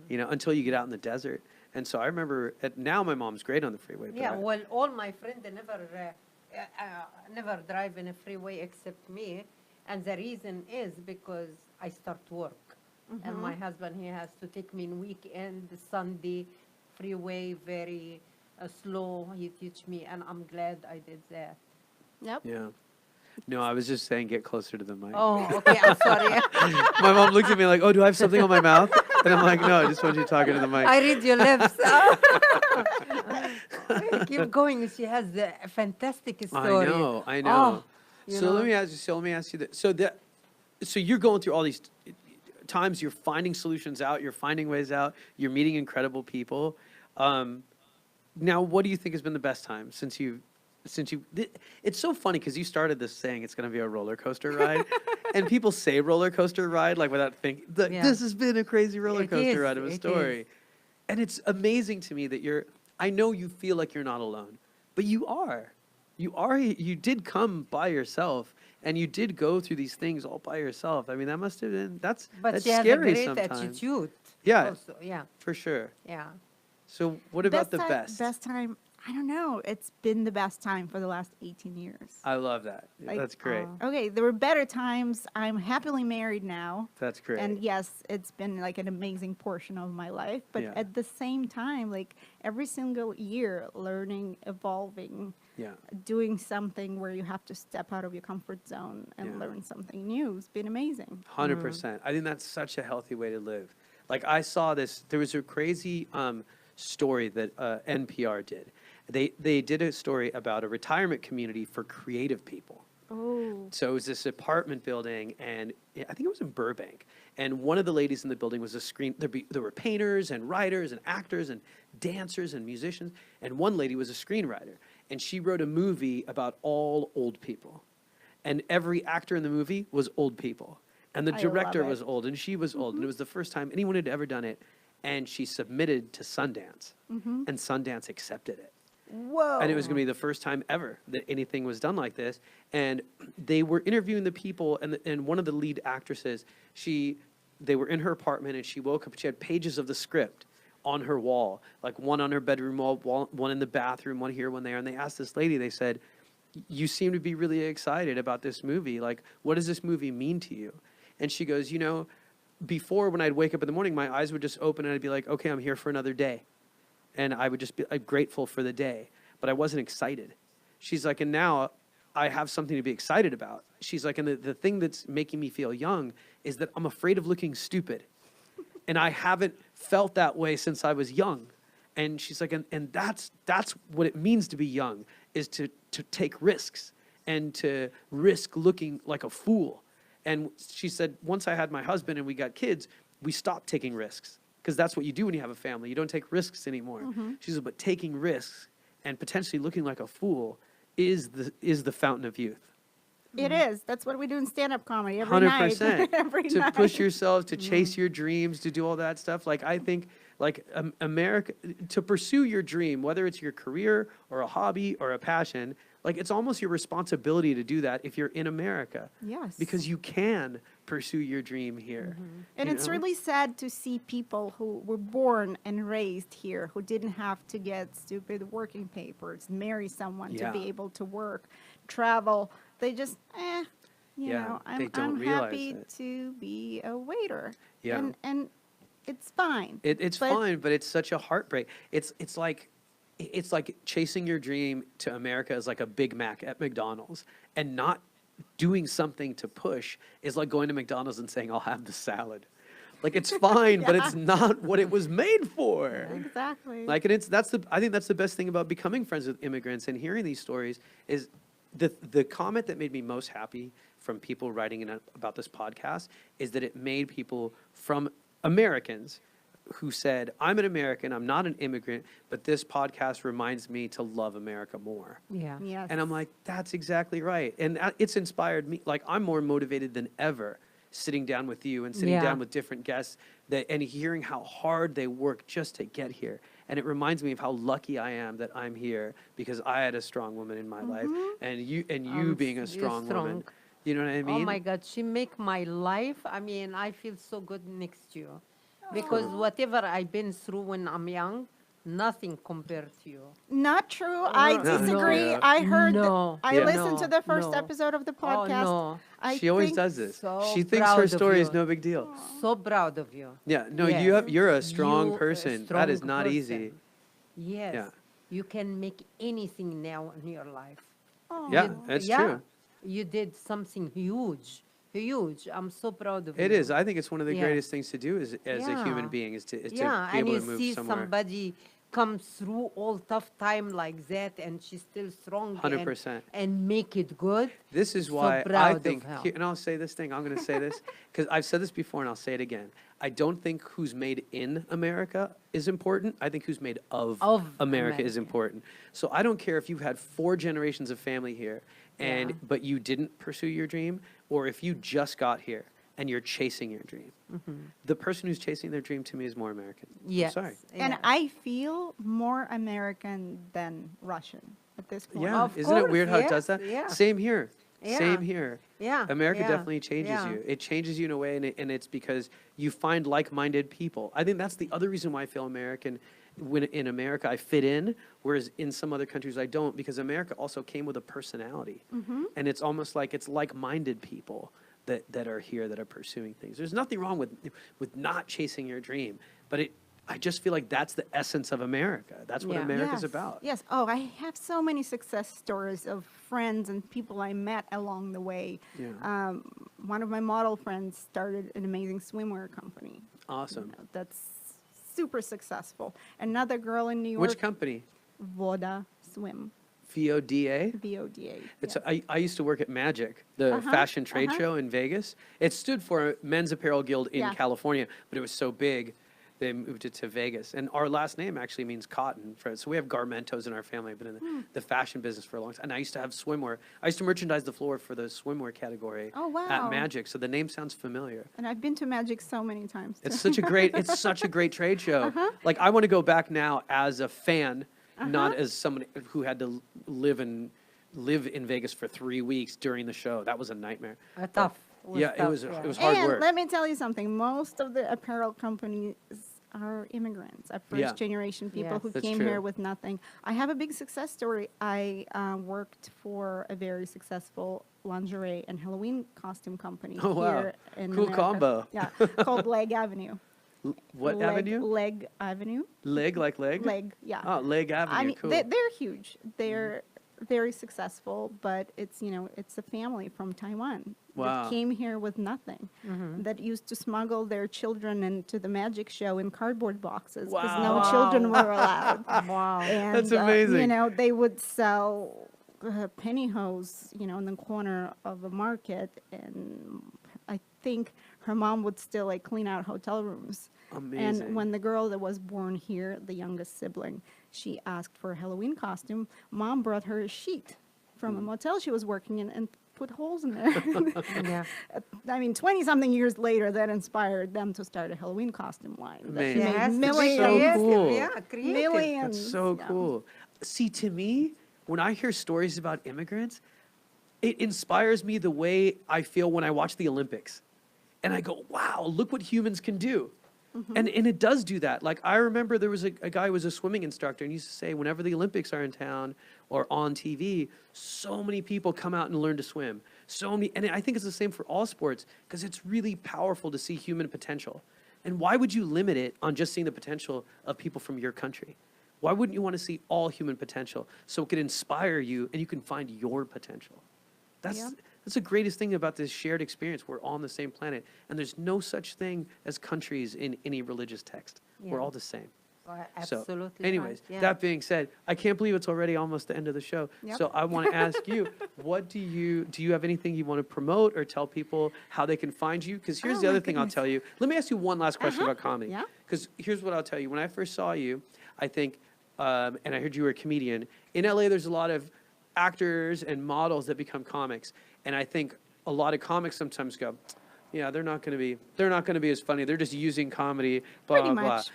Speaker 1: until you get out in the desert. And so I remember, now my mom's great on the freeway. But
Speaker 4: Yeah, well, all my friends, they never drive in a freeway except me. And the reason is because I start work. And my husband, he has to take me in weekend, Sunday, freeway, very slow. He teach me, and I'm glad I did that.
Speaker 3: Yep.
Speaker 1: yeah. No, I was just saying get closer to the mic.
Speaker 4: Oh, okay, I'm sorry.
Speaker 1: My mom looked at me like, oh, do I have something on my mouth? And I'm like, no, I just want you talking to the mic.
Speaker 4: I read your lips. Keep going. She has a fantastic story.
Speaker 1: I know.
Speaker 4: Oh, you
Speaker 1: So
Speaker 4: know.
Speaker 1: let me ask you that. So you're going through all these times. You're finding solutions out. You're finding ways out. You're meeting incredible people. Now, what do you think has been the best time since you? It's so funny because you started this saying it's going to be a roller coaster ride, and people say roller coaster ride like without thinking.
Speaker 4: Yeah.
Speaker 1: This has been a crazy roller
Speaker 4: It
Speaker 1: coaster
Speaker 4: is,
Speaker 1: ride of a
Speaker 4: it
Speaker 1: story,
Speaker 4: is.
Speaker 1: and it's amazing to me that you're. I know you feel like you're not alone, but you are. You are. You did come by yourself, and you did go through these things all by yourself. I mean, that must have been. That's
Speaker 4: But
Speaker 1: that's
Speaker 4: she has a
Speaker 1: scary
Speaker 4: great
Speaker 1: sometimes.
Speaker 4: attitude.
Speaker 1: Yeah.
Speaker 4: Also. Yeah.
Speaker 1: For sure.
Speaker 4: Yeah.
Speaker 1: So what about the
Speaker 3: time,
Speaker 1: best?
Speaker 3: Best time, I don't know. It's been the best time for the last 18 years.
Speaker 1: I love that.
Speaker 3: Like,
Speaker 1: That's great.
Speaker 3: Okay, there were better times. I'm happily married now.
Speaker 1: That's great.
Speaker 3: And yes, it's been like an amazing portion of my life. But
Speaker 1: Yeah.
Speaker 3: at the same time, like every single year, learning, evolving,
Speaker 1: yeah.
Speaker 3: doing something where you have to step out of your comfort zone and
Speaker 1: Yeah.
Speaker 3: learn something new has been amazing.
Speaker 1: 100%. I think that's such a healthy way to live. Like I saw this, there was a crazy story that NPR did. They did a story about a retirement community for creative people.
Speaker 3: Oh.
Speaker 1: So it was this apartment building, and I think it was in Burbank. And one of the ladies in the building was there were painters and writers and actors and dancers and musicians. And one lady was a screenwriter, and she wrote a movie about all old people. And every actor in the movie was old people. And the
Speaker 3: I love
Speaker 1: director
Speaker 3: it.
Speaker 1: was old, and she was old. And it was the first time anyone had ever done it. And she submitted to Sundance, and Sundance accepted it.
Speaker 3: Whoa.
Speaker 1: And it was going to be the first time ever that anything was done like this. And they were interviewing the people, and one of the lead actresses, they were in her apartment, and she woke up. She had pages of the script on her wall, like one on her bedroom wall, one in the bathroom, one here, one there. And they asked this lady, they said, "You seem to be really excited about this movie. Like, what does this movie mean to you?" And she goes, before when I'd wake up in the morning, my eyes would just open, and I'd be like, okay, I'm here for another day. And I would just be grateful for the day, but I wasn't excited. She's like, and now I have something to be excited about. She's like, and the thing that's making me feel young is that I'm afraid of looking stupid. And I haven't felt that way since I was young. And she's like, and that's what it means to be young, is to take risks and to risk looking like a fool. And she said, once I had my husband and we got kids, we stopped taking risks. Because that's what you do when you have a family. You don't take risks anymore. She says, but taking risks and potentially looking like a fool is the fountain of youth.
Speaker 3: It is. That's what we do in stand-up comedy every night.
Speaker 1: 100%.
Speaker 3: Every
Speaker 1: To
Speaker 3: night.
Speaker 1: push yourselves, to chase your dreams, to do all that stuff. Like, I think, like, America, to pursue your dream, whether it's your career or a hobby or a passion, like, it's almost your responsibility to do that if you're in America.
Speaker 3: Yes.
Speaker 1: Because you can pursue your dream here.
Speaker 3: And
Speaker 1: you
Speaker 3: it's
Speaker 1: know?
Speaker 3: really sad to see people who were born and raised here who didn't have to get stupid working papers, marry someone
Speaker 1: Yeah.
Speaker 3: to be able to work, travel. They just, You
Speaker 1: Yeah,
Speaker 3: know,
Speaker 1: they don't
Speaker 3: I'm
Speaker 1: realize
Speaker 3: happy
Speaker 1: it.
Speaker 3: to be a waiter.
Speaker 1: Yeah.
Speaker 3: And it's fine.
Speaker 1: It's
Speaker 3: But-
Speaker 1: fine, but it's such a heartbreak. It's like chasing your dream to America is like a Big Mac at McDonald's, and not doing something to push is like going to McDonald's and saying, "I'll have the salad." Like, it's fine, but it's not what it was made for.
Speaker 3: Exactly.
Speaker 1: Like, and I think that's the best thing about becoming friends with immigrants and hearing these stories is the comment that made me most happy from people writing in about this podcast is that it made people from Americans who said, "I'm an American, I'm not an immigrant, but this podcast reminds me to love America more."
Speaker 4: Yeah.
Speaker 3: Yes.
Speaker 1: And I'm like, that's exactly right. And it's inspired me. Like, I'm more motivated than ever sitting down with you and sitting
Speaker 4: Yeah.
Speaker 1: down with different guests and hearing how hard they work just to get here. And it reminds me of how lucky I am that I'm here because I had a strong woman in my life, and you being a
Speaker 4: you're
Speaker 1: strong woman.
Speaker 4: strong.
Speaker 1: You know what I mean?
Speaker 4: Oh my God, she make my life. I mean, I feel so good next to you, because whatever I've been through when I'm young, nothing compared to you.
Speaker 3: Not true. I
Speaker 1: No.
Speaker 3: disagree.
Speaker 1: No.
Speaker 3: I heard.
Speaker 4: No.
Speaker 3: I
Speaker 1: Yeah.
Speaker 3: listened to the first
Speaker 4: No.
Speaker 3: episode of the
Speaker 4: Oh,
Speaker 3: podcast.
Speaker 4: no.
Speaker 3: I
Speaker 1: She always
Speaker 3: think-
Speaker 1: does this.
Speaker 4: so
Speaker 1: She thinks
Speaker 4: proud
Speaker 1: her
Speaker 4: of
Speaker 1: story is
Speaker 4: you.
Speaker 1: no big deal.
Speaker 4: So proud of you.
Speaker 1: Yeah, no,
Speaker 4: Yes.
Speaker 1: you're a strong
Speaker 4: You a
Speaker 1: person. That is
Speaker 4: strong
Speaker 1: not
Speaker 4: person.
Speaker 1: easy.
Speaker 4: Yes.
Speaker 1: Yeah.
Speaker 4: You can make anything now in your life.
Speaker 3: Oh.
Speaker 1: Yeah,
Speaker 4: You-
Speaker 1: that's
Speaker 4: yeah,
Speaker 1: true.
Speaker 4: You did something huge. Huge. I'm so proud of you.
Speaker 1: It is. I think it's one of the
Speaker 4: Yeah.
Speaker 1: greatest things to do as a human
Speaker 4: Yeah.
Speaker 1: being is to be
Speaker 4: Yeah, and
Speaker 1: able
Speaker 4: you
Speaker 1: to move
Speaker 4: see
Speaker 1: somewhere.
Speaker 4: somebody come through all tough time like that, and she's still strong
Speaker 1: 100%.
Speaker 4: and make it good.
Speaker 1: This is
Speaker 4: So
Speaker 1: why I
Speaker 4: proud of
Speaker 1: think,
Speaker 4: her.
Speaker 1: and I'll say this thing, I'm going to say this, because I've said this before and I'll say it again. I don't think who's made in America is important. I think who's made of America is
Speaker 4: America.
Speaker 1: important. So I don't care if you've had 4 generations of family here,
Speaker 4: Yeah.
Speaker 1: but you didn't pursue your dream, or if you just got here and you're chasing your dream. The person who's chasing their dream to me is more American.
Speaker 4: Yes.
Speaker 1: I'm sorry.
Speaker 3: And
Speaker 4: yes.
Speaker 3: I feel more American than Russian at this point.
Speaker 1: Yeah,
Speaker 4: Of
Speaker 1: isn't it
Speaker 4: course,
Speaker 1: weird how it
Speaker 4: yes,
Speaker 1: does that?
Speaker 4: yeah.
Speaker 1: Same here.
Speaker 4: Yeah.
Speaker 1: Same here.
Speaker 4: Yeah,
Speaker 1: America
Speaker 4: yeah,
Speaker 1: definitely changes
Speaker 4: yeah.
Speaker 1: you. It changes you in a way, and it's because you find like-minded people. I think that's the other reason why I feel American. When in America I fit in, whereas in some other countries I don't, because America also came with a personality, and it's almost like it's like-minded people that are here that are pursuing things. There's nothing wrong with not chasing your dream, but I just feel like that's the essence of America. That's what
Speaker 4: Yeah.
Speaker 1: America's
Speaker 3: Yes,
Speaker 1: about.
Speaker 3: Yes. Oh, I have so many success stories of friends and people I met along the way.
Speaker 1: Yeah.
Speaker 3: One of my model friends started an amazing swimwear company.
Speaker 1: Awesome.
Speaker 3: That's super successful. Another girl in New York.
Speaker 1: Which company?
Speaker 3: Voda Swim.
Speaker 1: VODA?
Speaker 3: VODA.
Speaker 1: It's
Speaker 3: yes.
Speaker 1: I used to work at Magic, the fashion trade show in Vegas. It stood for Men's Apparel Guild in
Speaker 3: Yeah.
Speaker 1: California, but it was so big, they moved it to Vegas. And our last name actually means cotton. So we have Garmentos in our family. I've been in the fashion business for a long time. And I used to have swimwear. I used to merchandise the floor for the swimwear category
Speaker 3: Oh, wow.
Speaker 1: at Magic. So the name sounds familiar.
Speaker 3: And I've been to Magic so many times.
Speaker 1: It's such a great trade show. Like, I want to go back now as a fan, not as someone who had to live in Vegas for 3 weeks during the show. That was a nightmare.
Speaker 4: Tough.
Speaker 1: Yeah, it
Speaker 4: tough,
Speaker 1: was
Speaker 4: yeah.
Speaker 1: it was hard
Speaker 3: And
Speaker 1: work.
Speaker 3: let me tell you something. Most of the apparel companies are immigrants, are
Speaker 1: Yeah.
Speaker 3: first generation people
Speaker 4: Yes.
Speaker 3: who
Speaker 1: That's
Speaker 3: came
Speaker 1: true.
Speaker 3: here with nothing. I have a big success story. I worked for a very successful lingerie and Halloween costume company
Speaker 1: Oh, wow.
Speaker 3: here in
Speaker 1: Cool
Speaker 3: America.
Speaker 1: combo.
Speaker 3: Yeah, called Leg Avenue.
Speaker 1: What
Speaker 3: Leg,
Speaker 1: avenue?
Speaker 3: Leg Avenue.
Speaker 1: Leg, like leg?
Speaker 3: Leg, yeah.
Speaker 1: Oh, Leg Avenue.
Speaker 3: I mean,
Speaker 1: cool.
Speaker 3: they're huge. They're very successful, but it's a family from Taiwan
Speaker 1: Wow.
Speaker 3: that came here with nothing, that used to smuggle their children into the magic show in cardboard boxes because no
Speaker 1: Wow.
Speaker 3: children were allowed.
Speaker 4: Wow.
Speaker 3: And,
Speaker 1: That's amazing.
Speaker 3: They would sell pantyhose, in the corner of a market, and I think her mom would still clean out hotel rooms.
Speaker 1: Amazing.
Speaker 3: And when the girl that was born here, the youngest sibling, she asked for a Halloween costume, mom brought her a sheet from a motel she was working in and put holes in there.
Speaker 4: Yeah.
Speaker 3: I mean, 20-something years later, that inspired them to start a Halloween costume line. that
Speaker 1: Amazing.
Speaker 3: made
Speaker 4: Yes,
Speaker 3: millions.
Speaker 1: So
Speaker 4: creative,
Speaker 1: cool.
Speaker 4: Yeah, creative.
Speaker 3: Millions.
Speaker 1: That's so
Speaker 3: yeah.
Speaker 1: cool. See, to me, when I hear stories about immigrants, it inspires me the way I feel when I watch the Olympics. And I go, wow, look what humans can do. And it does do that. Like, I remember there was a guy who was a swimming instructor, and he used to say, whenever the Olympics are in town or on TV, so many people come out and learn to swim. So many, and I think it's the same for all sports, because it's really powerful to see human potential. And why would you limit it on just seeing the potential of people from your country? Why wouldn't you want to see all human potential so it could inspire you and you can find your potential? That's the greatest thing about this shared experience. We're all on the same planet, and there's no such thing as countries in any religious text. We're all the same.
Speaker 4: Absolutely.
Speaker 1: So, anyways,
Speaker 4: right. Yeah.
Speaker 1: that being said, I can't believe it's already almost the end of the show.
Speaker 3: Yep.
Speaker 1: So I want to ask you, what do you have anything you want to promote or tell people how they can find you? Because here's
Speaker 3: Oh
Speaker 1: the
Speaker 3: my
Speaker 1: other thing I'll
Speaker 3: goodness.
Speaker 1: tell you. Let me ask you one last question about comedy.
Speaker 3: Yeah.
Speaker 1: Because here's what I'll tell you. When I first saw you, I think, and I heard you were a comedian, in LA there's a lot of actors and models that become comics. And I think a lot of comics sometimes go, yeah, they're not going to be as funny. They're just using comedy, blah,
Speaker 3: Pretty
Speaker 1: blah, blah.
Speaker 3: much.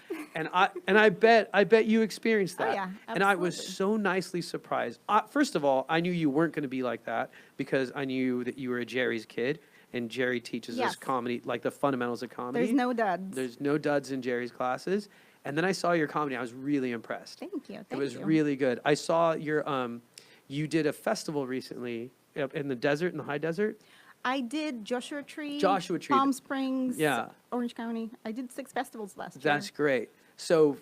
Speaker 1: And I bet you experienced that.
Speaker 3: Oh, yeah,
Speaker 1: and I was
Speaker 3: absolutely.
Speaker 1: so nicely surprised. First of all, I knew you weren't going to be like that because I knew that you were a Jerry's kid, and Jerry teaches us
Speaker 3: Yes.
Speaker 1: comedy, like the fundamentals of comedy.
Speaker 3: There's no duds.
Speaker 1: There's no duds in Jerry's classes. And then I saw your comedy. I was really impressed.
Speaker 3: Thank you.
Speaker 1: It
Speaker 3: Thank
Speaker 1: was
Speaker 3: you.
Speaker 1: really good. I saw your you did a festival recently up in the desert, in the high desert.
Speaker 3: I did Joshua Tree,
Speaker 1: Joshua Tree.
Speaker 3: Palm Springs,
Speaker 1: Yeah.
Speaker 3: Orange County. I did 6 festivals last year.
Speaker 1: That's great. So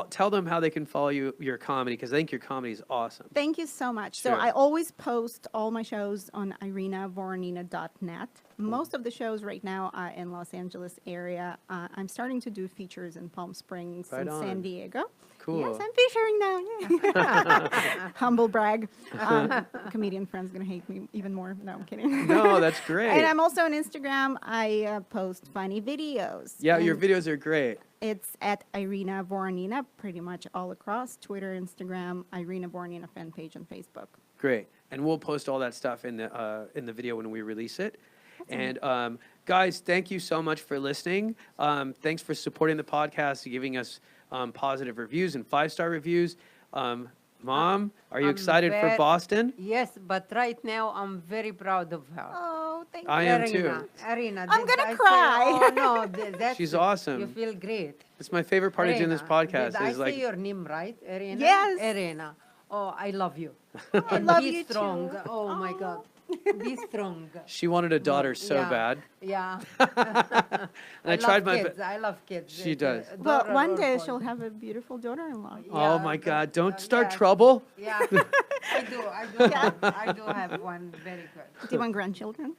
Speaker 1: tell them how they can follow your comedy, because I think your comedy is awesome.
Speaker 3: Thank you so much.
Speaker 1: Sure.
Speaker 3: So I always post all my shows on irinavoronina.net. Most of the shows right now are in Los Angeles area. I'm starting to do features in Palm Springs
Speaker 1: Right
Speaker 3: and
Speaker 1: on.
Speaker 3: San Diego.
Speaker 1: Cool.
Speaker 3: Yes, I'm featuring now. Yeah. Humble brag. Comedian friend's going to hate me even more. No, I'm kidding.
Speaker 1: No, that's great.
Speaker 3: And I'm also on Instagram. I post funny videos.
Speaker 1: Yeah, your
Speaker 3: And
Speaker 1: videos are great.
Speaker 3: It's at Irina Voronina, pretty much all across Twitter, Instagram, Irina Voronina fan page, and Facebook.
Speaker 1: Great. And we'll post all that stuff in the video when we release it. And guys, thank you so much for listening. Thanks for supporting the podcast, giving us positive reviews and 5-star reviews. Mom, are you
Speaker 4: I'm
Speaker 1: excited for
Speaker 4: very-
Speaker 1: Boston?
Speaker 4: Yes, but right now I'm very proud of her.
Speaker 3: Oh, thank you.
Speaker 1: I am
Speaker 4: Arina,
Speaker 1: too.
Speaker 4: Arina,
Speaker 3: I'm
Speaker 4: did
Speaker 3: gonna
Speaker 4: I say-
Speaker 3: cry.
Speaker 4: oh no, that's
Speaker 1: She's
Speaker 4: it.
Speaker 1: awesome.
Speaker 4: You feel great.
Speaker 1: It's my favorite part of doing this
Speaker 4: Arina,
Speaker 1: podcast.
Speaker 4: Did I
Speaker 1: Is like,
Speaker 4: say your name right, Arina?
Speaker 3: Yes.
Speaker 4: Arina. Oh, I love you.
Speaker 3: I
Speaker 4: And
Speaker 3: love
Speaker 4: be
Speaker 3: you
Speaker 4: strong.
Speaker 3: too.
Speaker 4: Oh my God. Be strong.
Speaker 1: she wanted a daughter so
Speaker 4: Yeah.
Speaker 1: bad.
Speaker 4: Yeah.
Speaker 1: And I tried my
Speaker 4: kids.
Speaker 1: best.
Speaker 4: I love kids.
Speaker 1: She does.
Speaker 3: Well,
Speaker 4: Daughter
Speaker 3: one
Speaker 4: or
Speaker 3: day
Speaker 4: boy.
Speaker 3: she'll have a beautiful daughter-in-law.
Speaker 1: Oh
Speaker 4: Yeah,
Speaker 1: my
Speaker 4: but,
Speaker 1: God, don't start
Speaker 4: yeah.
Speaker 1: trouble.
Speaker 4: Yeah, I do. I do have one very good.
Speaker 3: Do you want grandchildren?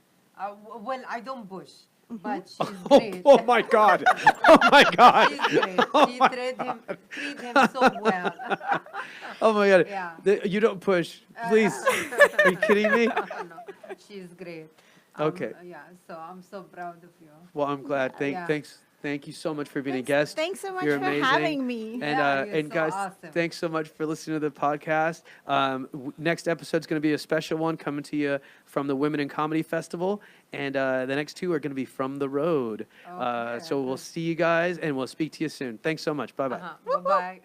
Speaker 4: Well, I don't push, but she's
Speaker 1: Oh,
Speaker 4: great.
Speaker 1: oh my God. Oh my God.
Speaker 4: She's great. She treat him so well.
Speaker 1: Oh my God.
Speaker 4: Yeah.
Speaker 1: You don't push. Please. Are you kidding me?
Speaker 4: No, she's great.
Speaker 1: Okay.
Speaker 4: Yeah, so I'm so proud of you.
Speaker 1: Well, I'm glad.
Speaker 4: Yeah.
Speaker 1: Thank you so much for being a guest.
Speaker 3: Thanks so much
Speaker 1: You're
Speaker 3: for
Speaker 1: amazing.
Speaker 3: having me.
Speaker 1: And
Speaker 4: Yeah, you're
Speaker 1: and
Speaker 4: so
Speaker 1: guys,
Speaker 4: awesome.
Speaker 1: thanks so much for listening to the podcast. Next episode's going to be a special one coming to you from the Women in Comedy Festival, and the next 2 are going to be from the road.
Speaker 4: Okay.
Speaker 1: So we'll see you guys, and we'll speak to you soon. Thanks so much. Bye bye.
Speaker 4: Bye-bye.